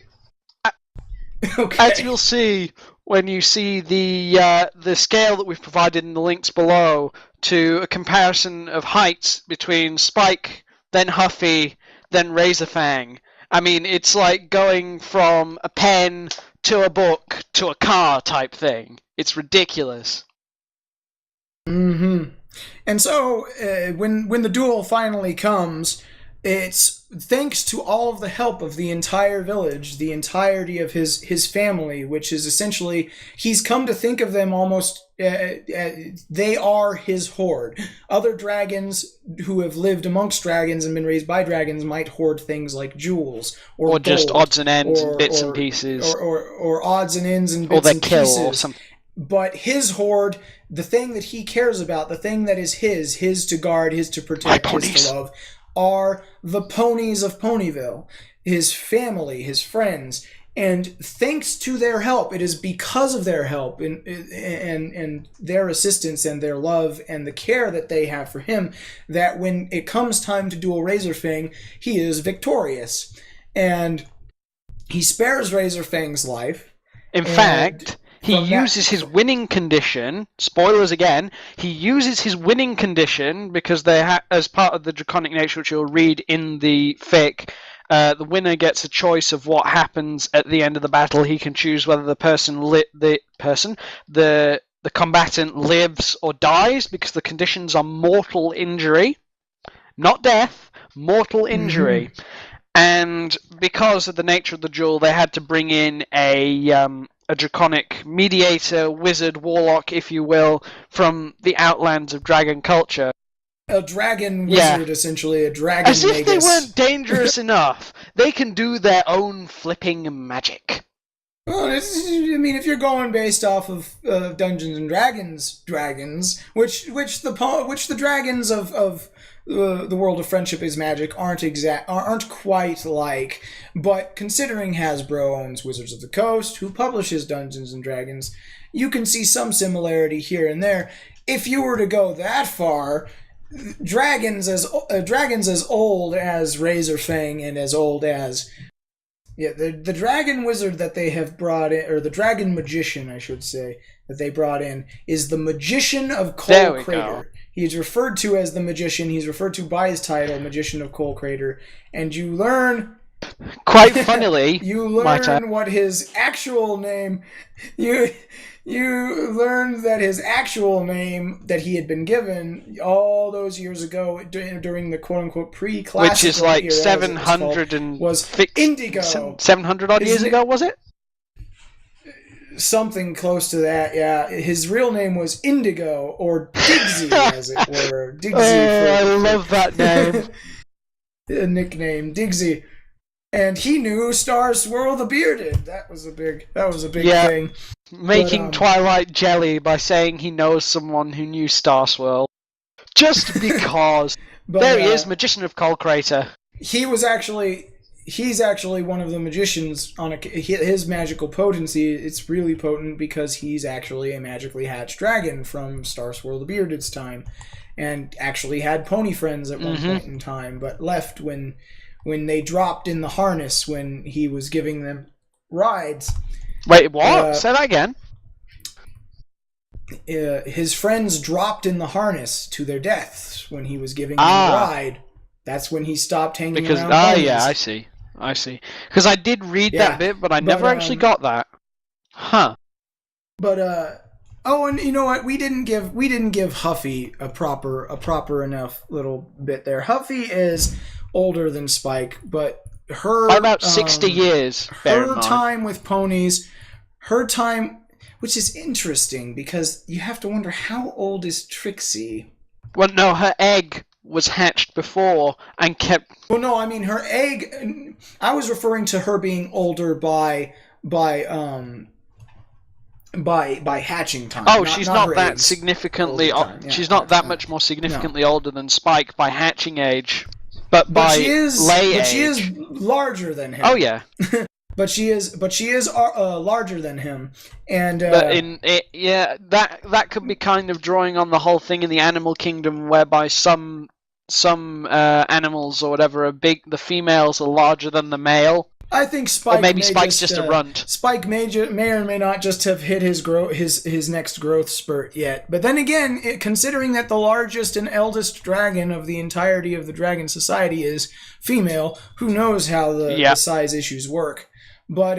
Okay. As you'll see when you see the scale that we've provided in the links below, to a comparison of heights between Spike, then Huffy, then Razorfang. I mean, it's like going from a pen to a book to a car type thing. It's ridiculous. Mm-hmm. And so when the duel finally comes, it's thanks to all of the help of the entire village, the entirety of his family, which is essentially, he's come to think of them almost, they are his horde. Other dragons who have lived amongst dragons and been raised by dragons might hoard things like jewels or just gold, odds and ends and bits and pieces, or odds and ends and bits and pieces, or something. But his hoard, the thing that he cares about, the thing that is his to guard, his to protect, his to love, are the ponies of Ponyville, his family, his friends. And thanks to their help, it is because of their help and their assistance and their love and the care that they have for him, that when it comes time to duel Razorfang, he is victorious. And he spares Razorfang's life. In fact, he uses his winning condition. Spoilers again. He uses his winning condition because as part of the draconic nature, which you'll read in the fic, the winner gets a choice of what happens at the end of the battle. He can choose whether the combatant lives or dies, because the conditions are mortal injury, not death, mortal injury. Mm-hmm. And because of the nature of the duel, they had to bring in a draconic mediator, wizard, warlock, if you will, from the outlands of dragon culture. A dragon wizard, essentially, a dragon As if they weren't dangerous enough. They can do their own flipping magic. Well, if you're going based off of Dungeons and Dragons, which the dragons of the world of Friendship is Magic aren't quite like, but considering Hasbro owns Wizards of the Coast, who publishes Dungeons and Dragons, you can see some similarity here and there. If you were to go that far, dragons as old as Razorfang and as old as the dragon wizard that they have brought in, or the dragon magician, I should say, that they brought in, is the Magician of Coal Crater. He's referred to as the Magician. He's referred to by his title, Magician of Coal Crater. And you learn... Quite funnily... you learn what his actual name... You learned that his actual name that he had been given all those years ago during the quote-unquote pre-classical era, which is like 700 and... was Indigo. 700 odd years ago, was it? Something close to that, yeah. His real name was Indigo, or Digsy, as it were. Digsy. I love that name. A nickname, Digsy. And he knew Star Swirl the Bearded. That was a big thing. Making Twilight jelly by saying he knows someone who knew Star Swirl. Just because. There he is, Magician of Coal Crater. He's actually one of the magicians. His magical potency, it's really potent because he's actually a magically hatched dragon from Star Swirl the Bearded's time, and actually had pony friends at one point in time, but left when they dropped in the harness when he was giving them rides. Wait, what? Say that again. His friends dropped in the harness to their deaths when he was giving them a ride. That's when he stopped hanging around ponies. Yeah, I see. Because I did read that bit, but I never actually got that. Huh. But oh, and you know what? We didn't give Huffy a proper enough little bit there. Huffy is older than Spike, but her By about 60 years. Her time with ponies, which is interesting because you have to wonder, how old is Trixie? Well, no, her egg was hatched before and kept. Well, no, I mean her egg. I was referring to her being older by hatching time. Oh, she's not that eggs. significantly. Yeah, she's not that much more significantly older than Spike by hatching age, but by lay age. She is larger than him. Oh yeah. But she is larger than him, and but that could be kind of drawing on the whole thing in the animal kingdom, whereby some animals or whatever the females are larger than the male. I think Spike. Or maybe Spike's just a runt. Spike may or may not just have hit his next growth spurt yet. But then again, considering that the largest and eldest dragon of the entirety of the Dragon Society is female, who knows how the size issues work? But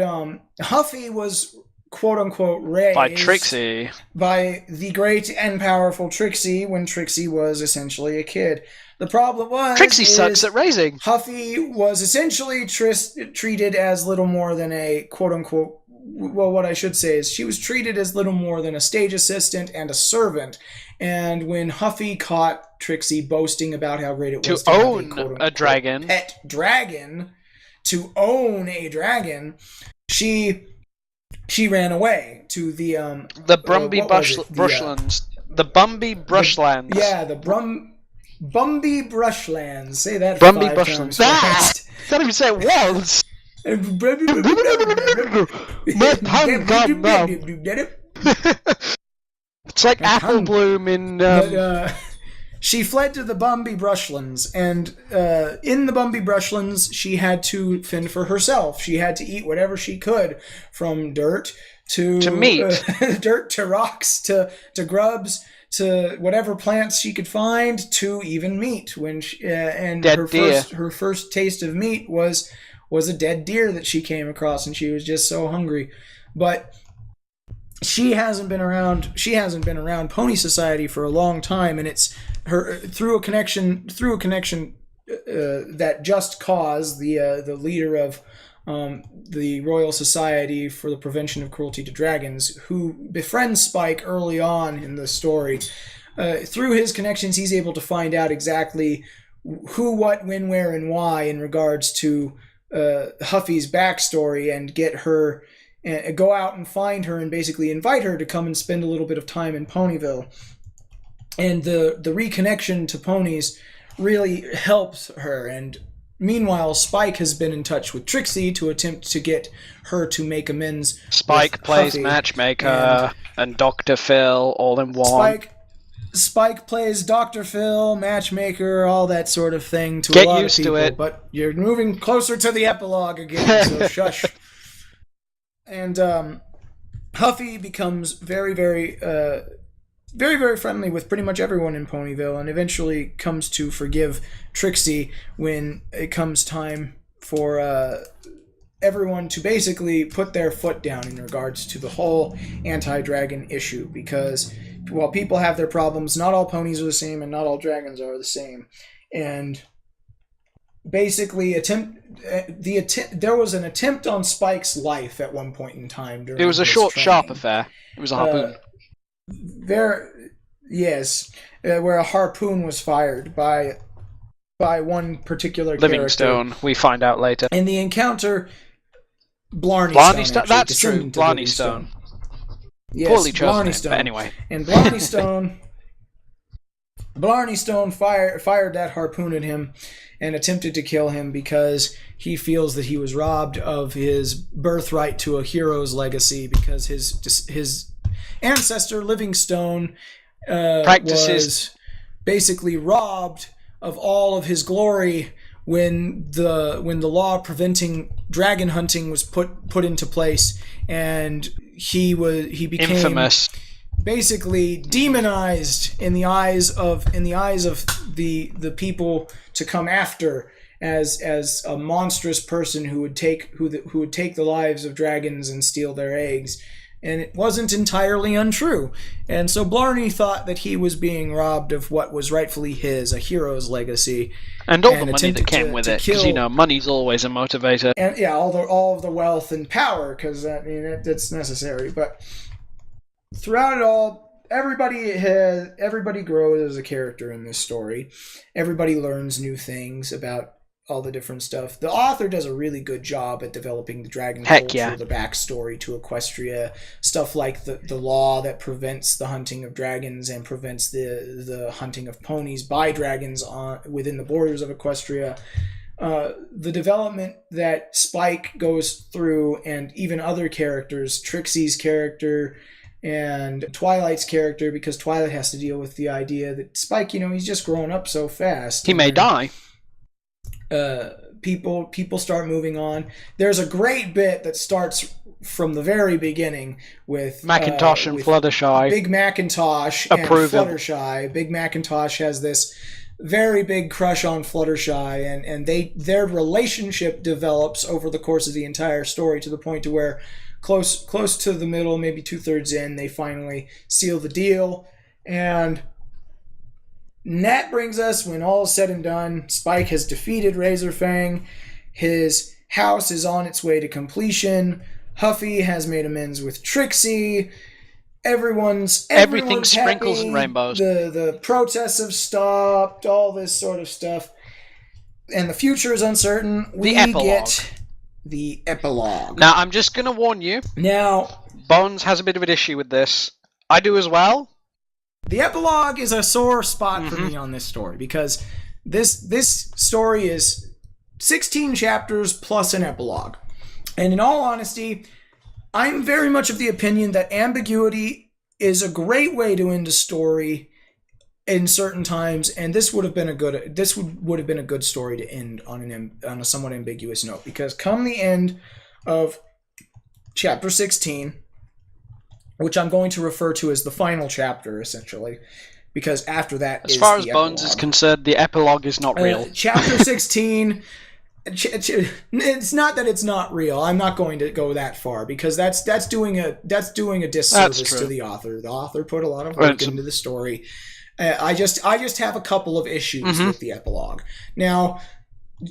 Huffy was quote unquote raised by Trixie, by the great and powerful Trixie when Trixie was essentially a kid. The problem was Trixie sucks at raising. Huffy was essentially treated as little more than a quote-unquote... Well, what I should say is she was treated as little more than a stage assistant and a servant. And when Huffy caught Trixie boasting about how great it was to own a dragon, pet dragon, to own a dragon, she ran away to the Brumby Brushlands. The Bumby Brushlands. Bumby Brushlands. Say that Brumby 5 times fast. Can't even say it once. My tongue gone now. It's like Apple Bloom in... she fled to the Bumby Brushlands, and in the Bumby Brushlands, she had to fend for herself. She had to eat whatever she could, from dirt to meat, dirt to rocks to grubs, to whatever plants she could find, to even meat. When her first taste of meat was a dead deer that she came across, and she was just so hungry. But she hasn't been around Pony Society for a long time, and it's her through a connection that Just Cause, the leader of the Royal Society for the Prevention of Cruelty to Dragons, who befriends Spike early on in the story. Through his connections, he's able to find out exactly who, what, when, where, and why in regards to Huffy's backstory, and get her, go out and find her and basically invite her to come and spend a little bit of time in Ponyville. And the reconnection to ponies really helps her. And meanwhile, Spike has been in touch with Trixie to attempt to get her to make amends. Spike plays Huffy, matchmaker and Dr. Phil all in one. Spike plays Dr. Phil, matchmaker, all that sort of thing to Get a lot used of people. To it. But you're moving closer to the epilogue again, so shush. And Huffy becomes very, very friendly with pretty much everyone in Ponyville, and eventually comes to forgive Trixie when it comes time for everyone to basically put their foot down in regards to the whole anti-dragon issue. Because while people have their problems, not all ponies are the same, and not all dragons are the same. And basically, there was an attempt on Spike's life at one point in time. It was a short, sharp affair. It was a harpoon. Where a harpoon was fired by one particular Livingstone, character. We find out later. In the encounter, Blarney Stone. That's true, Blarney Stone. Yes, poorly chosen Blarney name, Stone. But anyway. And Blarney Stone fired that harpoon at him and attempted to kill him because he feels that he was robbed of his birthright to a hero's legacy, because his ancestor Livingstone was basically robbed of all of his glory when the law preventing dragon hunting was put into place, and he became infamous, basically demonized in the eyes of the people to come after, as a monstrous person who would take the lives of dragons and steal their eggs. and it wasn't entirely untrue. And so Blarney thought that he was being robbed of what was rightfully his, a hero's legacy. And all the money that came with it, because, money's always a motivator. And yeah, all of the wealth and power, because, that's necessary. But throughout it all, everybody grows as a character in this story. Everybody learns new things about all the different stuff. The author does a really good job at developing the dragon culture, the backstory to Equestria, stuff like the law that prevents the hunting of dragons and prevents the hunting of ponies by dragons within the borders of Equestria. The development that Spike goes through, and even other characters, Trixie's character and Twilight's character, because Twilight has to deal with the idea that Spike, he's just growing up so fast. He may die. People start moving on. There's a great bit that starts from the very beginning with Macintosh and Fluttershy. Big Macintosh and Fluttershy. Big Macintosh has this very big crush on Fluttershy, and their relationship develops over the course of the entire story to the point to where close to the middle, maybe 2/3 in, they finally seal the deal. And that brings us, when all is said and done, Spike has defeated Razorfang. His house is on its way to completion. Huffy has made amends with Trixie. Everything's sprinkles happy. and rainbows. The protests have stopped, all this sort of stuff. And the future is uncertain. We get the epilogue. Now, I'm just going to warn you. Now, Bones has a bit of an issue with this. I do as well. The epilogue is a sore spot for me on this story, because this story is 16 chapters plus an epilogue. And in all honesty, I'm very much of the opinion that ambiguity is a great way to end a story in certain times, and this would have been a good story to end on a somewhat ambiguous note, because come the end of chapter 16, which I'm going to refer to as the final chapter, essentially, because after that as far as Bones is concerned, the epilogue is not real. Chapter 16, it's not that it's not real. I'm not going to go that far, because that's doing a disservice to the author. The author put a lot of work into the story. I just have a couple of issues with the epilogue. Now,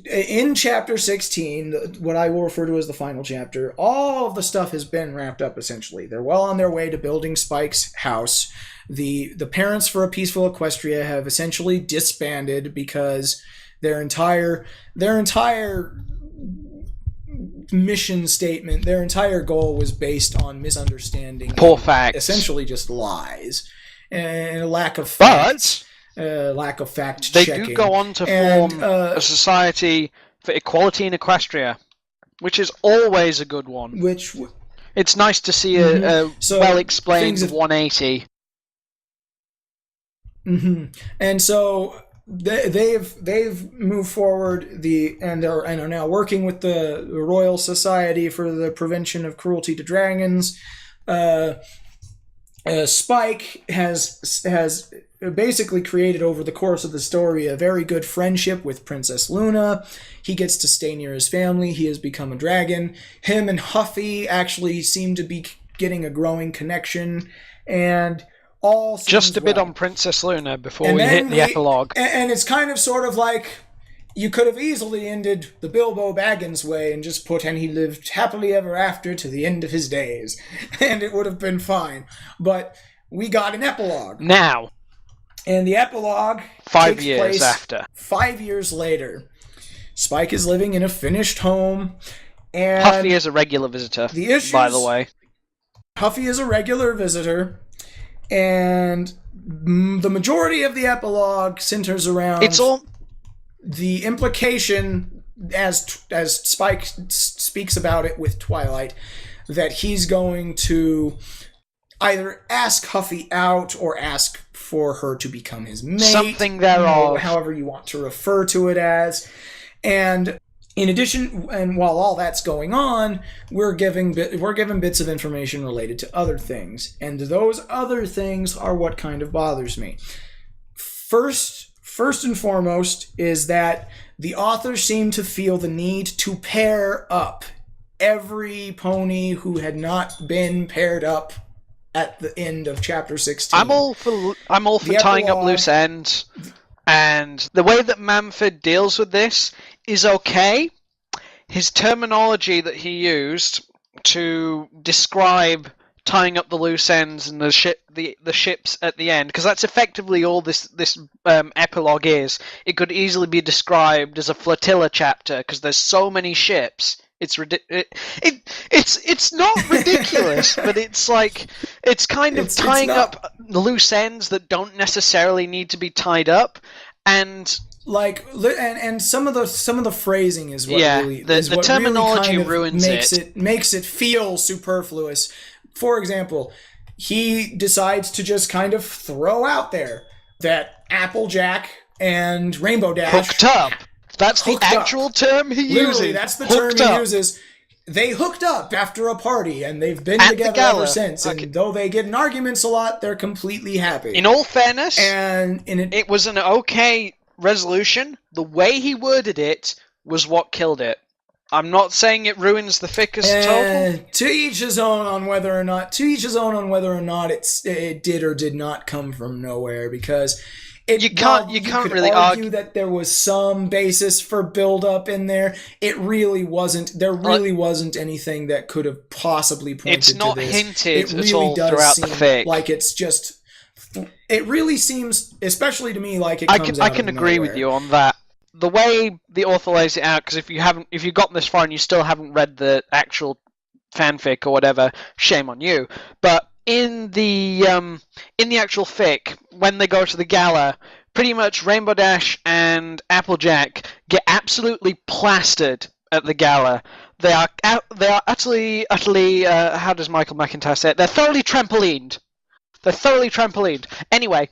in chapter 16, what I will refer to as the final chapter, all of the stuff has been wrapped up, essentially. They're well on their way to building Spike's house. The Parents for a Peaceful Equestria have essentially disbanded because their entire mission statement, their entire goal was based on misunderstanding. Poor facts. Essentially just lies. And a lack of facts. Lack of fact checking. They do go on to form a society for equality in Equestria, which is always a good one. It's nice to see a well-explained 180. And so they've moved forward and are now working with the Royal Society for the Prevention of Cruelty to Dragons. Spike has basically created over the course of the story a very good friendship with Princess Luna. He gets to stay near his family. He has become a dragon. Him and Huffy actually seem to be getting a growing connection, and all just a bit on Princess Luna before we hit the epilogue. And it's kind of sort of like, you could have easily ended the Bilbo Baggins way and just put, and he lived happily ever after to the end of his days, and it would have been fine. But we got an epilogue. Now. And the epilogue 5 years after. 5 years later. Spike is living in a finished home, and Huffy is a regular visitor, by the way. Huffy is a regular visitor, and the majority of the epilogue centers around the implication, as Spike speaks about it with Twilight, that he's going to either ask Huffy out or ask for her to become his mate. Something thereof. However you want to refer to it as. And in addition, and while all that's going on, we're given bits of information related to other things. And those other things are what kind of bothers me. First and foremost is that the author seemed to feel the need to pair up every pony who had not been paired up at the end of chapter 16. I'm all for tying up loose ends, and the way that Mumford deals with this is okay. His terminology that he used to describe tying up the loose ends and the ships at the end, because that's effectively all this epilogue is. It could easily be described as a flotilla chapter because there's so many ships. It's not ridiculous, but it's like it's kind of tying up loose ends that don't necessarily need to be tied up, and like and some of the phrasing is what really the terminology really kind of ruins makes it feel superfluous. For example, he decides to just kind of throw out there that Applejack and Rainbow Dash hooked up. That's the actual term he uses. Literally, that's the term he uses. They hooked up after a party, and they've been together ever since. And though they get in arguments a lot, they're completely happy. In all fairness, it was an okay resolution. The way he worded it was what killed it. I'm not saying it ruins the fic as total. To each his own on whether or not it did or did not come from nowhere, because you can't really argue that there was some basis for build-up in there. It really wasn't. There really wasn't anything that could have possibly pointed to this. It's not hinted it really at all does throughout seem the fic. Like it's just. It really seems, especially to me, like it comes out I can of agree nowhere. with you on that. The way the author lays it out, because if you've gotten this far and you still haven't read the actual fanfic or whatever, shame on you. But in the actual fic, when they go to the gala, pretty much Rainbow Dash and Applejack get absolutely plastered at the gala. They are utterly how does Michael McIntyre say it? They're thoroughly trampolined. Anyway,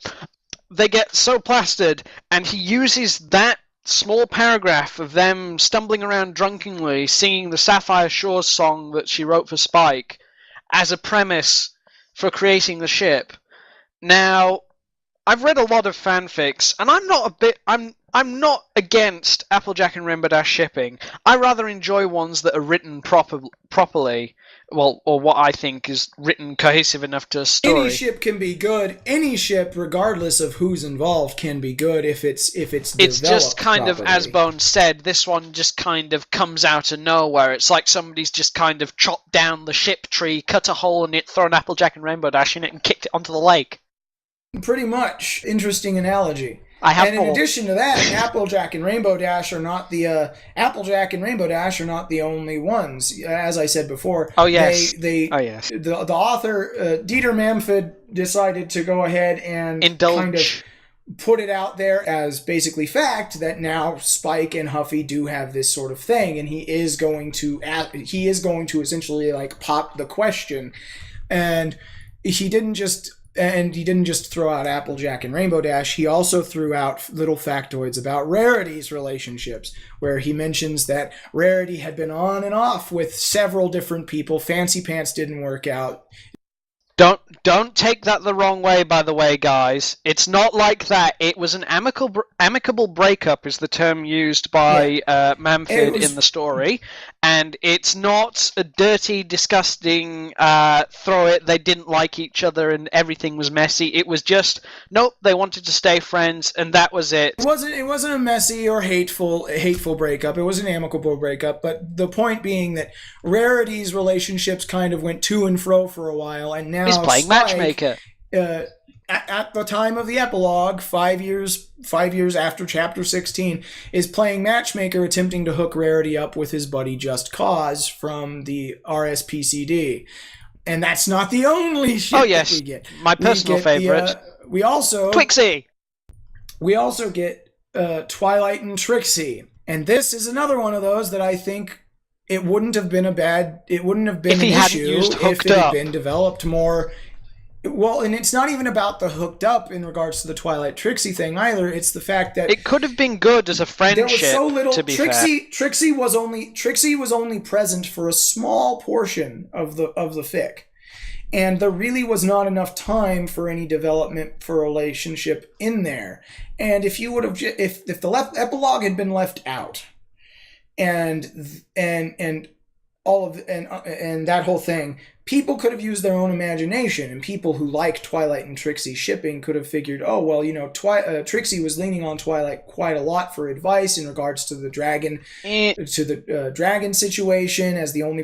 they get so plastered, and he uses that small paragraph of them stumbling around drunkenly singing the Sapphire Shores song that she wrote for Spike as a premise for creating the ship. Now, I've read a lot of fanfics, and I'm not against Applejack and Rainbow Dash shipping. I rather enjoy ones that are written properly. Well, or what I think is written cohesive enough to a story. Any ship can be good. Any ship, regardless of who's involved, can be good if it's developed It's just kind properly. of, as Bone said, this one just kind of comes out of nowhere. It's like somebody's just kind of chopped down the ship tree, cut a hole in it, thrown Applejack and Rainbow Dash in it, and kicked it onto the lake. Pretty much. Interesting analogy. In addition to that, Applejack and Rainbow Dash are not the only ones. As I said before, the author Determamfidd decided to go ahead and kind of put it out there as basically fact that now Spike and Huffy do have this sort of thing, and he is going to essentially like pop the question, and he didn't just throw out Applejack and Rainbow Dash. He also threw out little factoids about Rarity's relationships, where he mentions that Rarity had been on and off with several different people. Fancy Pants didn't work out. Don't take that the wrong way, by the way, guys. It's not like that. It was an amicable breakup, is the term used by Mumford in the story, and it's not a dirty, disgusting they didn't like each other and everything was messy. It was just nope, they wanted to stay friends, and that was it. It wasn't a messy or hateful breakup. It was an amicable breakup. But the point being that Rarity's relationships kind of went to and fro for a while, and now he's playing Spike, matchmaker. At the time of the epilogue, 5 years after chapter 16, is playing matchmaker, attempting to hook Rarity up with his buddy Just Cause from the RSPCD. And that's not the only shit that we get. My personal favorite. We also Twixie. We also get Twilight and Trixie. And this is another one of those that I think it wouldn't have been an issue if it had been developed more. Well, and it's not even about the hooked up in regards to the Twilight Trixie thing either. It's the fact that it could have been good as a friendship. There was so little. To be fair. Trixie was only present for a small portion of the fic, and there really was not enough time for any development for a relationship in there. And if the epilogue had been left out, and and that whole thing, people could have used their own imagination, and people who like Twilight and Trixie shipping could have figured, oh well, Trixie was leaning on Twilight quite a lot for advice in regards to the dragon situation, as the only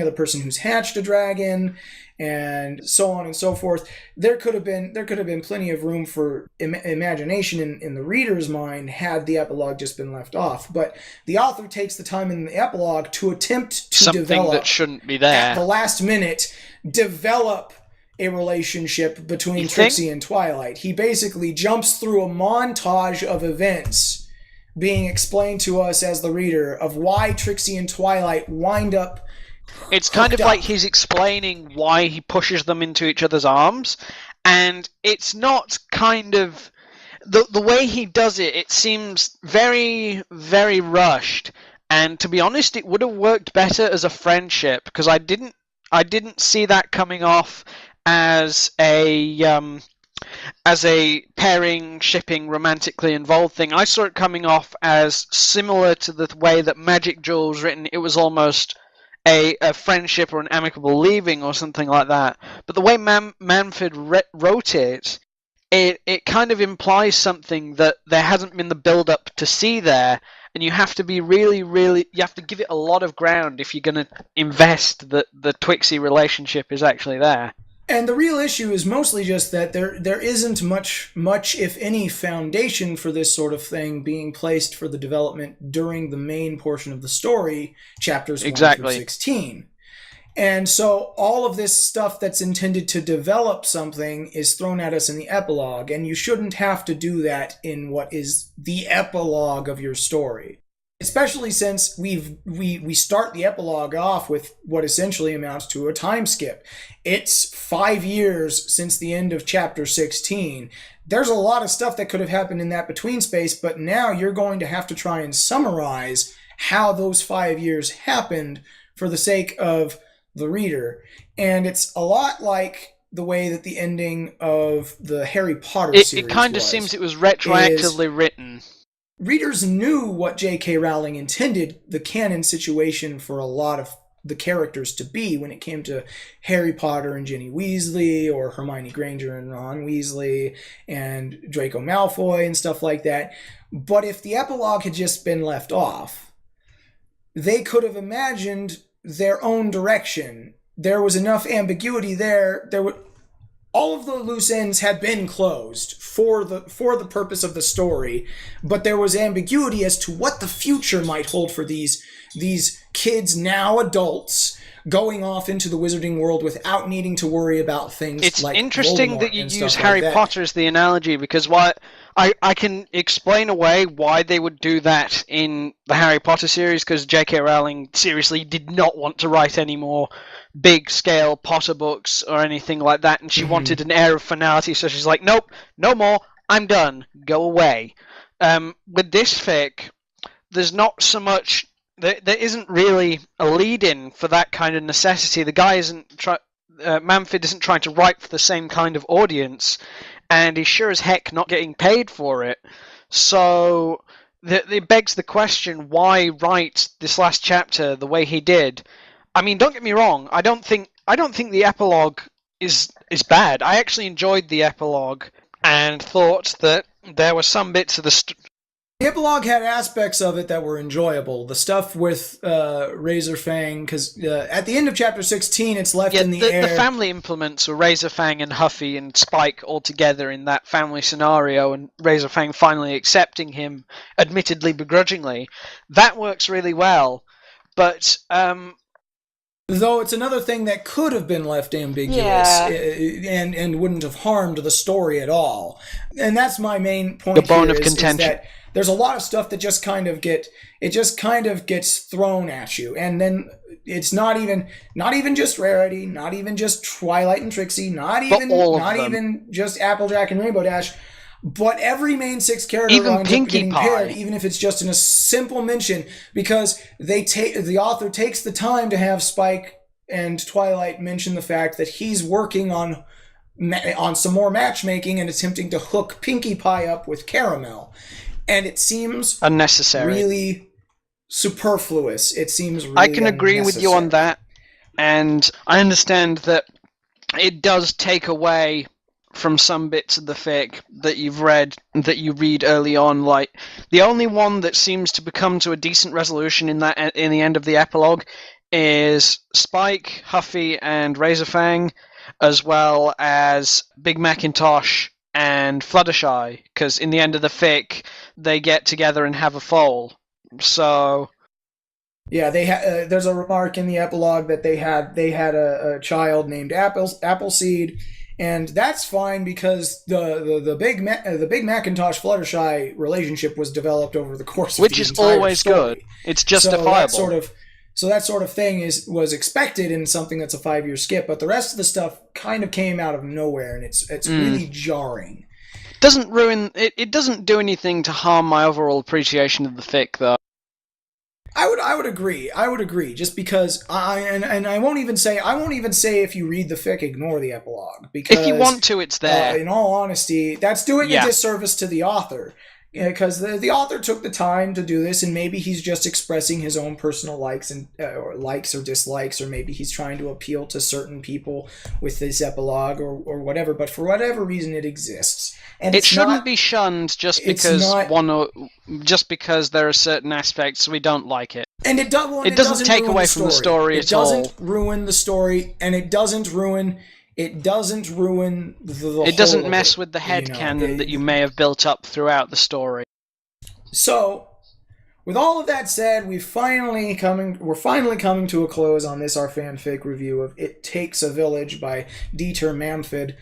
other person who's hatched a dragon, and so on and so forth. There could have been plenty of room for imagination in the reader's mind had the epilogue just been left off. But the author takes the time in the epilogue to attempt to something that shouldn't be there at the last minute, develop a relationship between Trixie and Twilight. He basically jumps through a montage of events being explained to us as the reader of why Trixie and Twilight wind up. It's kind of like he's explaining why he pushes them into each other's arms, and it's not kind of the way he does it. It seems very, very rushed, and to be honest, it would have worked better as a friendship, because I didn't see that coming off as a pairing, shipping, romantically involved thing. I saw it coming off as similar to the way that Magic Jewel was written. It was almost a friendship or an amicable leaving or something like that. But the way Manfred wrote it kind of implies something that there hasn't been the build-up to see there, and you have to be really, really, you have to give it a lot of ground if you're going to invest that the Twixie relationship is actually there. And the real issue is mostly just that there isn't much, if any, foundation for this sort of thing being placed for the development during the main portion of the story, chapters 1 through 16. And so all of this stuff that's intended to develop something is thrown at us in the epilogue, and you shouldn't have to do that in what is the epilogue of your story. Especially since we start the epilogue off with what essentially amounts to a time skip. It's 5 years since the end of chapter 16. There's a lot of stuff that could have happened in that between space, but now you're going to have to try and summarize how those 5 years happened for the sake of the reader. And it's a lot like the way that the ending of the Harry Potter series It kind of seems it was retroactively written. Readers knew what J.K. Rowling intended the canon situation for a lot of the characters to be when it came to Harry Potter and Ginny Weasley, or Hermione Granger and Ron Weasley, and Draco Malfoy and stuff like that. But if the epilogue had just been left off, they could have imagined their own direction. There was enough ambiguity there. All of the loose ends had been closed for the purpose of the story, but there was ambiguity as to what the future might hold for these kids, now adults, going off into the wizarding world without needing to worry about things like Voldemort. It's interesting that you use Harry Potter as the analogy, because I can explain away why they would do that in the Harry Potter series, because J.K. Rowling seriously did not want to write any more big-scale Potter books or anything like that, and she wanted an air of finality, so she's like, nope, no more, I'm done, go away. With this fic, there's not so much, there isn't really a lead-in for that kind of necessity. The guy Manfred isn't trying to write for the same kind of audience, and he's sure as heck not getting paid for it. So it begs the question, why write this last chapter the way he did? I mean, don't get me wrong, I don't think the epilogue is bad. I actually enjoyed the epilogue and thought that there were some bits of the The epilogue had aspects of it that were enjoyable. The stuff with Razorfang, because at the end of chapter 16, it's left in the air. The family implements were Razorfang and Huffy and Spike all together in that family scenario, and Razorfang finally accepting him, admittedly begrudgingly. That works really well, but though it's another thing that could have been left ambiguous, and wouldn't have harmed the story at all. And that's my main point. The bone of is contention. that there's a lot of stuff that just kind of gets thrown at you, and then it's not even just Rarity, not even just Twilight and Trixie, not even just Applejack and Rainbow Dash, but every main six character even winds up Pinkie getting Pie, paired, even if it's just in a simple mention, because the author takes the time to have Spike and Twilight mention the fact that he's working on some more matchmaking and attempting to hook Pinkie Pie up with Caramel. And it seems unnecessary. Really, superfluous. It seems really I can agree with you on unnecessary. that, and I understand that it does take away from some bits of the fic that you read early on. Like, the only one that seems to come to a decent resolution in the end of the epilogue is Spike, Huffy, and Razorfang, as well as Big Macintosh and Fluttershy, because in the end of the fic they get together and have a foal. So Yeah, there's a remark in the epilogue that they had a child named Appleseed, and that's fine because the big Macintosh Fluttershy relationship was developed over the course of which the is entire always story. good. It's So justifiable. that sort of thing was expected in something that's a 5-year skip, but the rest of the stuff kind of came out of nowhere, and it's really jarring. Doesn't ruin it. It doesn't do anything to harm my overall appreciation of the fic, though. I would agree. I would agree. Just because I won't even say if you read the fic, ignore the epilogue, because If you want to, it's there. in all honesty, that's doing Yeah. a disservice to the author. Because the author took the time to do this, and maybe he's just expressing his own personal likes and or likes or dislikes, or maybe he's trying to appeal to certain people with this epilogue or whatever. But for whatever reason, it exists, and It it's shouldn't not, be shunned just it's because not, just because there are certain aspects we don't like it. and it doesn't. It doesn't take ruin away from the story It at all. doesn't ruin the story, and it doesn't ruin. It doesn't ruin the It doesn't whole mess of it, with the you know. headcanon that you may have built up throughout the story. So, with all of that said, we're finally coming to a close on this our fanfic review of It Takes a Village by Determamfidd.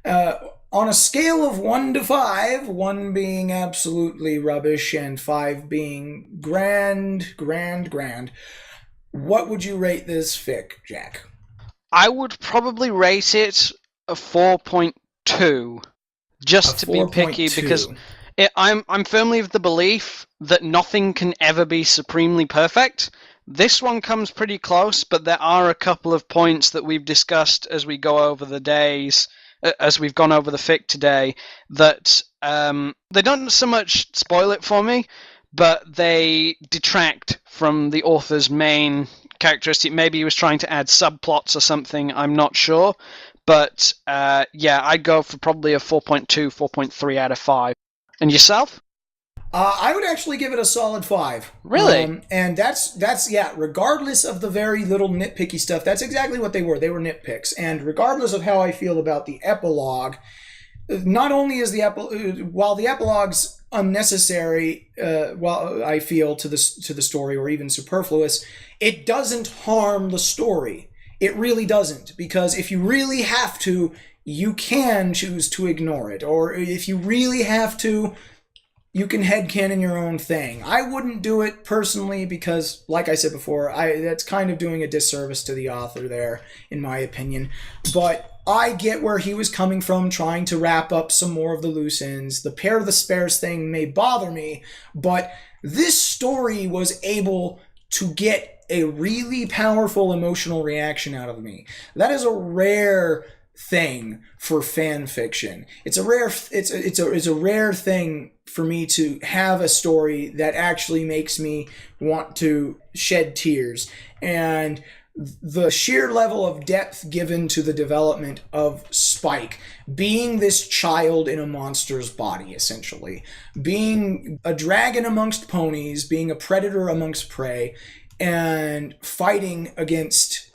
On a scale of 1 to 5, 1 being absolutely rubbish and 5 being grand, what would you rate this fic, Jack? I would probably rate it a 4.2, just to be picky, because I'm firmly of the belief that nothing can ever be supremely perfect. This one comes pretty close, but there are a couple of points that we've discussed as we go over the days, as we've gone over the fic today, that they don't so much spoil it for me, but they detract from the author's main characteristic. Maybe he was trying to add subplots or something, I'm not sure. But yeah, I'd go for probably a 4.2, 4.3 out of 5. And yourself? I would actually give it a solid 5. Really? And that's yeah. Regardless of the very little nitpicky stuff, that's exactly what they were. They were nitpicks. And regardless of how I feel about the epilogue, not only is while the epilogue's unnecessary, I feel to the story, or even superfluous, it doesn't harm the story. It really doesn't, because if you really have to, you can choose to ignore it, or if you really have to, you can headcanon your own thing. I wouldn't do it personally because, like I said before, that's kind of doing a disservice to the author there, in my opinion. But I get where he was coming from, trying to wrap up some more of the loose ends. The Pair of the Spares thing may bother me, but this story was able to get a really powerful emotional reaction out of me. That is a rare thing for fan fiction. It's a rare thing for me to have a story that actually makes me want to shed tears. And the sheer level of depth given to the development of Spike, being this child in a monster's body, essentially, being a dragon amongst ponies, being a predator amongst prey, and fighting against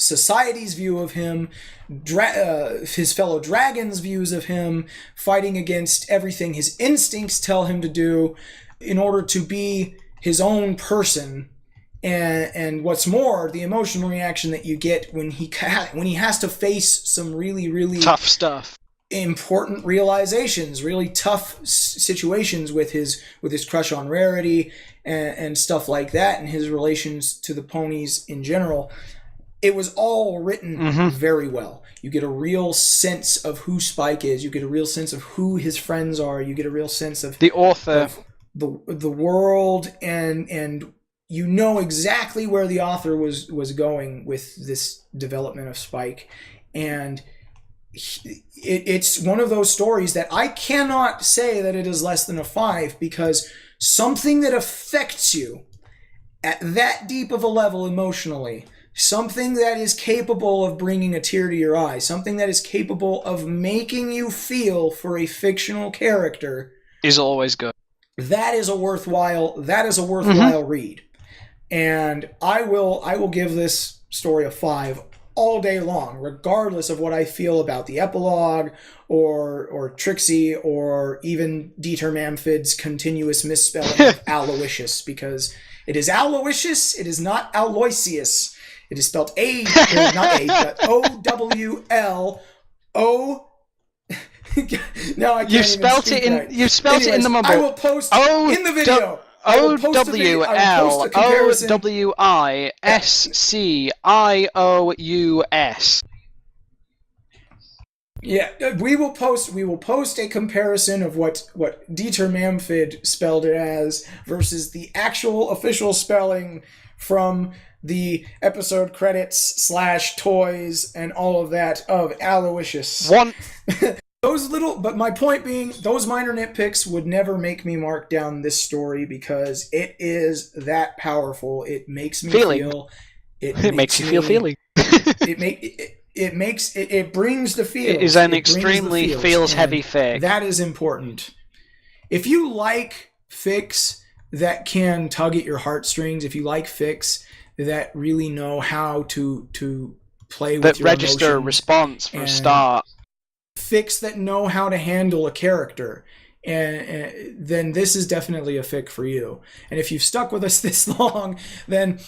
society's view of him, his fellow dragons' views of him, fighting against everything his instincts tell him to do in order to be his own person. And what's more, the emotional reaction that you get when he has to face some really, really tough stuff, important realizations, really tough situations with his crush on Rarity and stuff like that, and his relations to the ponies in general. It was all written very well. You get a real sense of who Spike is. You get a real sense of who his friends are. You get a real sense of the author, of the world, and you know exactly where the author was going with this development of Spike. And it's one of those stories that I cannot say that it is less than a 5, because something that affects you at that deep of a level emotionally, something that is capable of bringing a tear to your eye, something that is capable of making you feel for a fictional character, is always good. That is a worthwhile read. And I will give this story a 5 all day long, regardless of what I feel about the epilogue or Trixie or even Determamfidd's continuous misspelling of Aloysius, because it is Aloysius, it is not Aloysius. It is spelled not A, but O-W-L-O. No, I can't You spelt it in. right. You spelt Anyways, it in the mumble. I will post in the video. O-W-L-O-W-I-S-C-I-O-U-S. Yeah, we will post a comparison of what Determamfidd spelled it as versus the actual official spelling from the episode credits / toys and all of that of Aloysius. But my point being, those minor nitpicks would never make me mark down this story because it is that powerful. It makes me feel. It makes you feel feeling. It brings the feels. It is an extremely feels-heavy fic. That is important. If you like fics that can tug at your heartstrings, if you like fics that really know how to play with your emotions, register a response for a start, fics that know how to handle a character, and then this is definitely a fic for you. And if you've stuck with us this long, then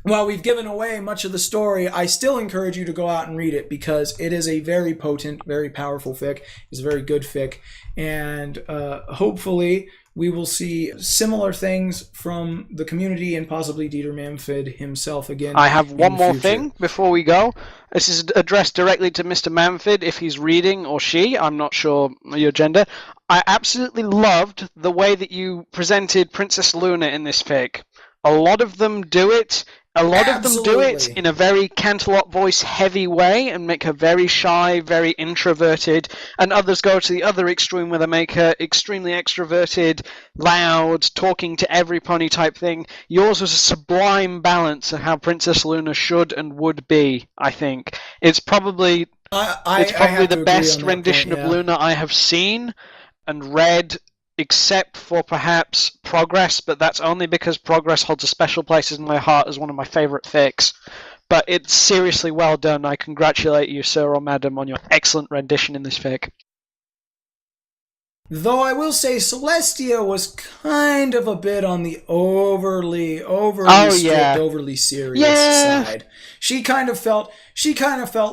while we've given away much of the story, I still encourage you to go out and read it because it is a very potent, very powerful fic. It's a very good fic. And hopefully we will see similar things from the community and possibly Determamfidd himself again. I have one more thing before we go. This is addressed directly to Mr. Manford if he's reading, or she. I'm not sure your gender. I absolutely loved the way that you presented Princess Luna in this fic. A lot of them do it. A lot of them do it in a very Canterlot voice heavy way and make her very shy, very introverted, and others go to the other extreme where they make her extremely extroverted, loud, talking to every pony type thing. Yours was a sublime balance of how Princess Luna should and would be, I think. It's probably the best rendition of Luna I have seen and read, except for perhaps Progress, but that's only because Progress holds a special place in my heart as one of my favourite fics. But it's seriously well done. I congratulate you, sir or madam, on your excellent rendition in this fic. Though I will say Celestia was kind of a bit on the overly strict, overly serious side. She kind of felt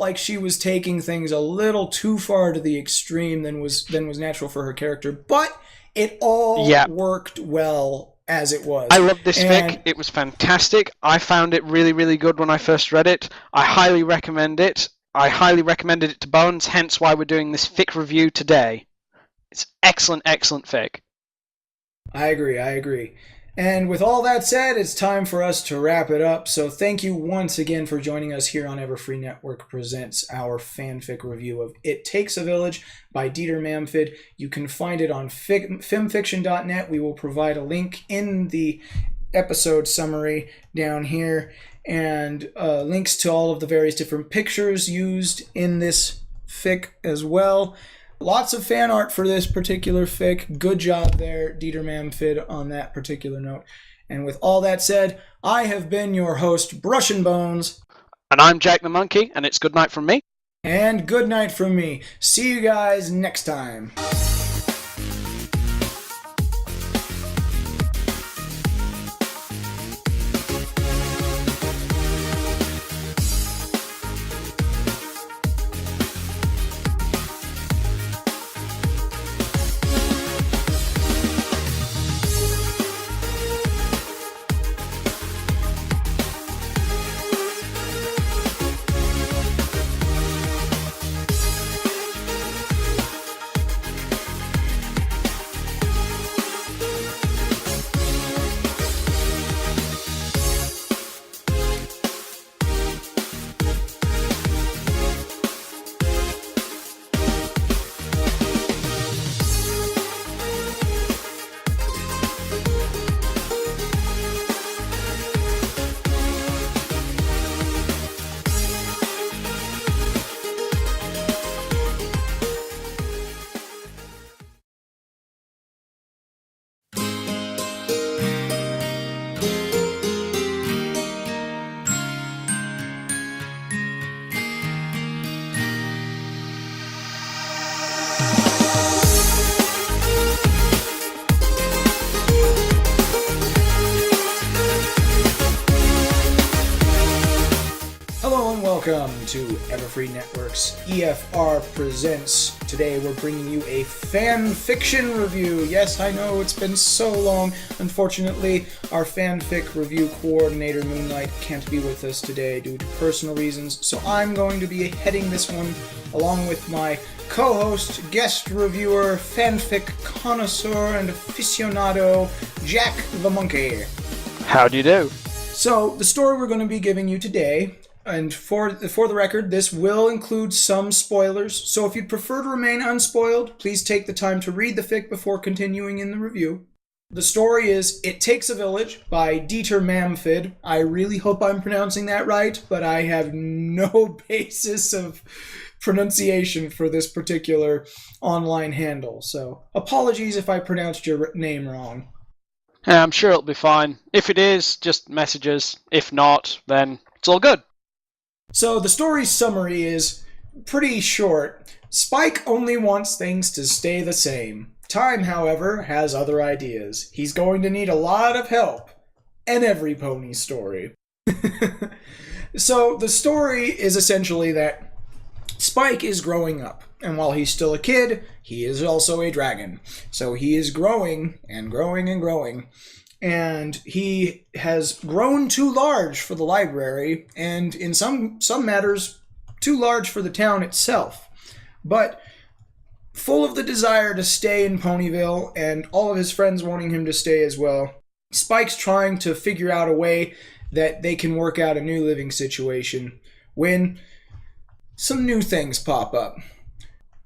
like she was taking things a little too far to the extreme than was natural for her character, but it all worked well as it was. I loved this fic. It was fantastic. I found it really, really good when I first read it. I highly recommend it. I highly recommended it to Bones, hence why we're doing this fic review today. It's excellent, excellent fic. I agree. And with all that said, it's time for us to wrap it up. So thank you once again for joining us here on Everfree Network Presents our fanfic review of It Takes a Village by Determamfidd. You can find it on femfiction.net. We will provide a link in the episode summary down here and links to all of the various different pictures used in this fic as well. Lots of fan art for this particular fic. Good job there, Determamfidd, on that particular note. And with all that said, I have been your host, Brushin Bones. And I'm Jack the Monkey, and it's good night from me. And good night from me. See you guys next time. Welcome to Everfree Network's EFR Presents. Today we're bringing you a fan fiction review. Yes, I know it's been so long. Unfortunately, our fanfic review coordinator, Moonlight, can't be with us today due to personal reasons, so I'm going to be heading this one along with my co-host, guest reviewer, fanfic connoisseur, and aficionado, Jack the Monkey. How do you do? So, the story we're going to be giving you today, and for the record, this will include some spoilers, so if you'd prefer to remain unspoiled, please take the time to read the fic before continuing in the review. The story is It Takes a Village by Determamfidd. I really hope I'm pronouncing that right, but I have no basis of pronunciation for this particular online handle, so apologies if I pronounced your name wrong. Yeah, I'm sure it'll be fine. If it is, just message us. If not, then it's all good. So the story's summary is pretty short. Spike only wants things to stay the same. Time, however, has other ideas. He's going to need a lot of help. And every pony story. So the story is essentially that Spike is growing up. And while he's still a kid, he is also a dragon. So he is growing and growing and growing. And he has grown too large for the library, and in some matters, too large for the town itself. But full of the desire to stay in Ponyville, and all of his friends wanting him to stay as well, Spike's trying to figure out a way that they can work out a new living situation when some new things pop up.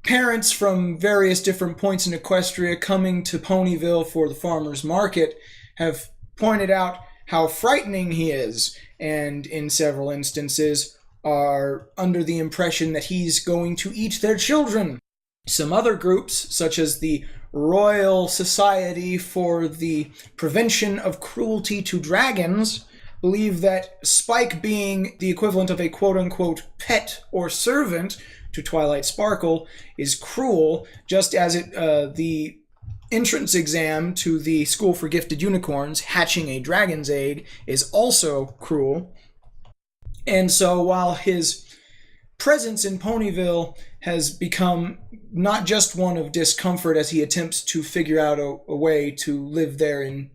Parents from various different points in Equestria coming to Ponyville for the farmer's market have pointed out how frightening he is, and in several instances are under the impression that he's going to eat their children. Some other groups, such as the Royal Society for the Prevention of Cruelty to Dragons, believe that Spike being the equivalent of a quote-unquote pet or servant to Twilight Sparkle is cruel, just as the entrance exam to the School for Gifted Unicorns, hatching a dragon's egg, is also cruel. And so while his presence in Ponyville has become not just one of discomfort as he attempts to figure out a way to live there in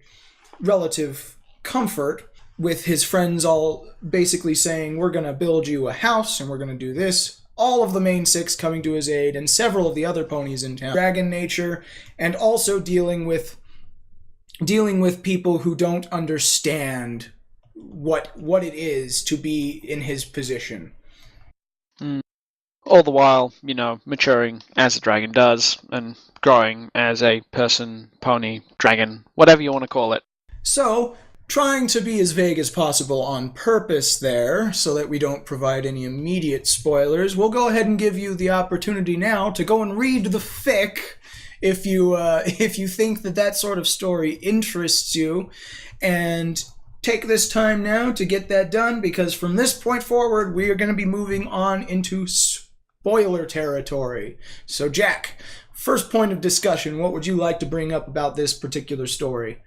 relative comfort, with his friends all basically saying, we're going to build you a house and we're going to do this, all of the main six coming to his aid, and several of the other ponies in town. Dragon nature, and also dealing with people who don't understand what it is to be in his position. All the while, maturing as a dragon does, and growing as a person, pony, dragon, whatever you want to call it. So, trying to be as vague as possible on purpose there, so that we don't provide any immediate spoilers, we'll go ahead and give you the opportunity now to go and read the fic if you think that sort of story interests you, and take this time now to get that done, because from this point forward, we are going to be moving on into spoiler territory. So Jack, first point of discussion, what would you like to bring up about this particular story?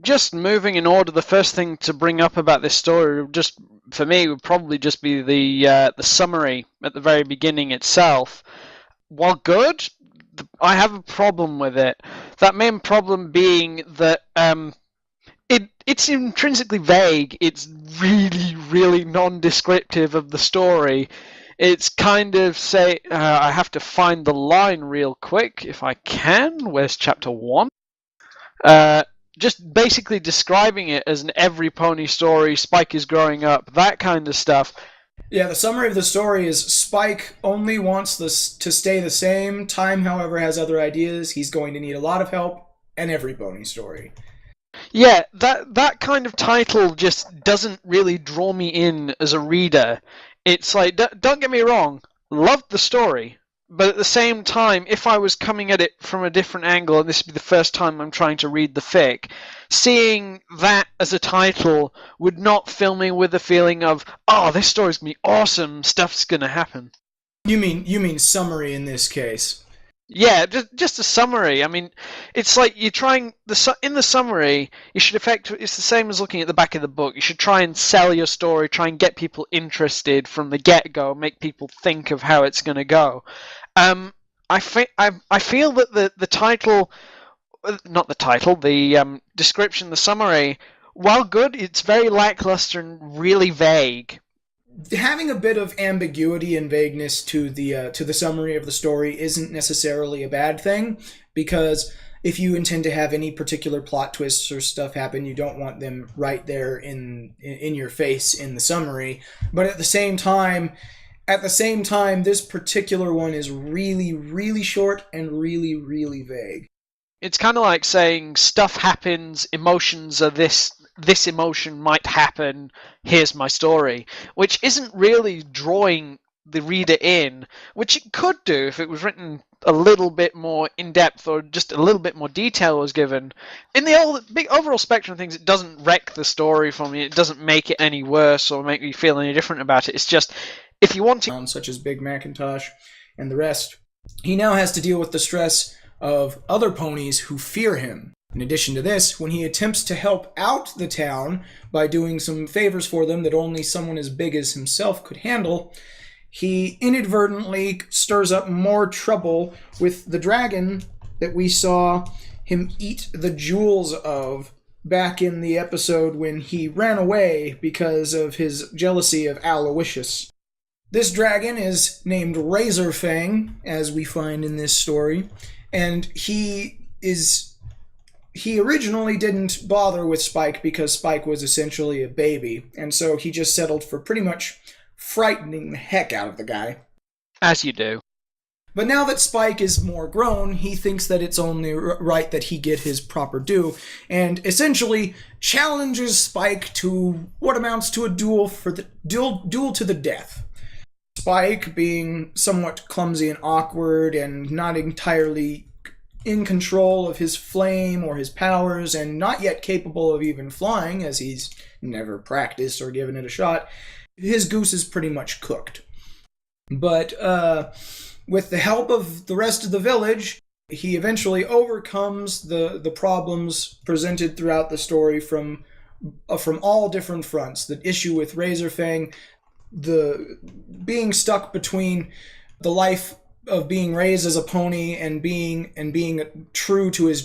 Just moving in order, the first thing to bring up about this story, just for me, would probably just be the summary at the very beginning itself. While good, I have a problem with it. That main problem being that it's intrinsically vague. It's really, really non-descriptive of the story. It's kind of I have to find the line real quick if I can. Where's chapter 1? Just basically describing it as an every pony story, Spike is growing up, that kind of stuff. Yeah, the summary of the story is Spike only wants this to stay the same. Time, however, has other ideas. He's going to need a lot of help, and every pony story. Yeah, that kind of title just doesn't really draw me in as a reader. It's like, don't get me wrong, loved the story. But at the same time, if I was coming at it from a different angle, and this would be the first time I'm trying to read the fic, seeing that as a title would not fill me with a feeling of, oh, this story's going to be awesome, stuff's going to happen. You mean summary in this case? Yeah, just a summary. I mean, it's like you're trying in the summary. You should It's the same as looking at the back of the book. You should try and sell your story, try and get people interested from the get go, make people think of how it's going to go. I feel that the title, not the title, the description, the summary, while good, it's very lackluster and really vague. Having a bit of ambiguity and vagueness to the summary of the story isn't necessarily a bad thing, because if you intend to have any particular plot twists or stuff happen, you don't want them right there in your face in the summary. But at the same time, this particular one is really, really short and really, really vague. It's kind of like saying stuff happens, emotions are this emotion might happen, here's my story, which isn't really drawing the reader in, which it could do if it was written a little bit more in depth or just a little bit more detail was given. In the big overall spectrum of things, it doesn't wreck the story for me, it doesn't make it any worse or make me feel any different about it. It's just, if you want to, such as Big Macintosh and the rest, he now has to deal with the stress of other ponies who fear him. In addition to this, when he attempts to help out the town by doing some favors for them that only someone as big as himself could handle, he inadvertently stirs up more trouble with the dragon that we saw him eat the jewels of back in the episode when he ran away because of his jealousy of Aloysius. This dragon is named Razorfang, as we find in this story, and he originally didn't bother with Spike because Spike was essentially a baby, and so he just settled for pretty much frightening the heck out of the guy. As you do. But now that Spike is more grown, he thinks that it's only right that he get his proper due, and essentially challenges Spike to what amounts to a duel to the death. Spike, being somewhat clumsy and awkward and not entirely in control of his flame or his powers and not yet capable of even flying, as he's never practiced or given it a shot, his goose is pretty much cooked. But with the help of the rest of the village, he eventually overcomes the problems presented throughout the story from all different fronts. The issue with Razorfang, the being stuck between the life of being raised as a pony and being true to his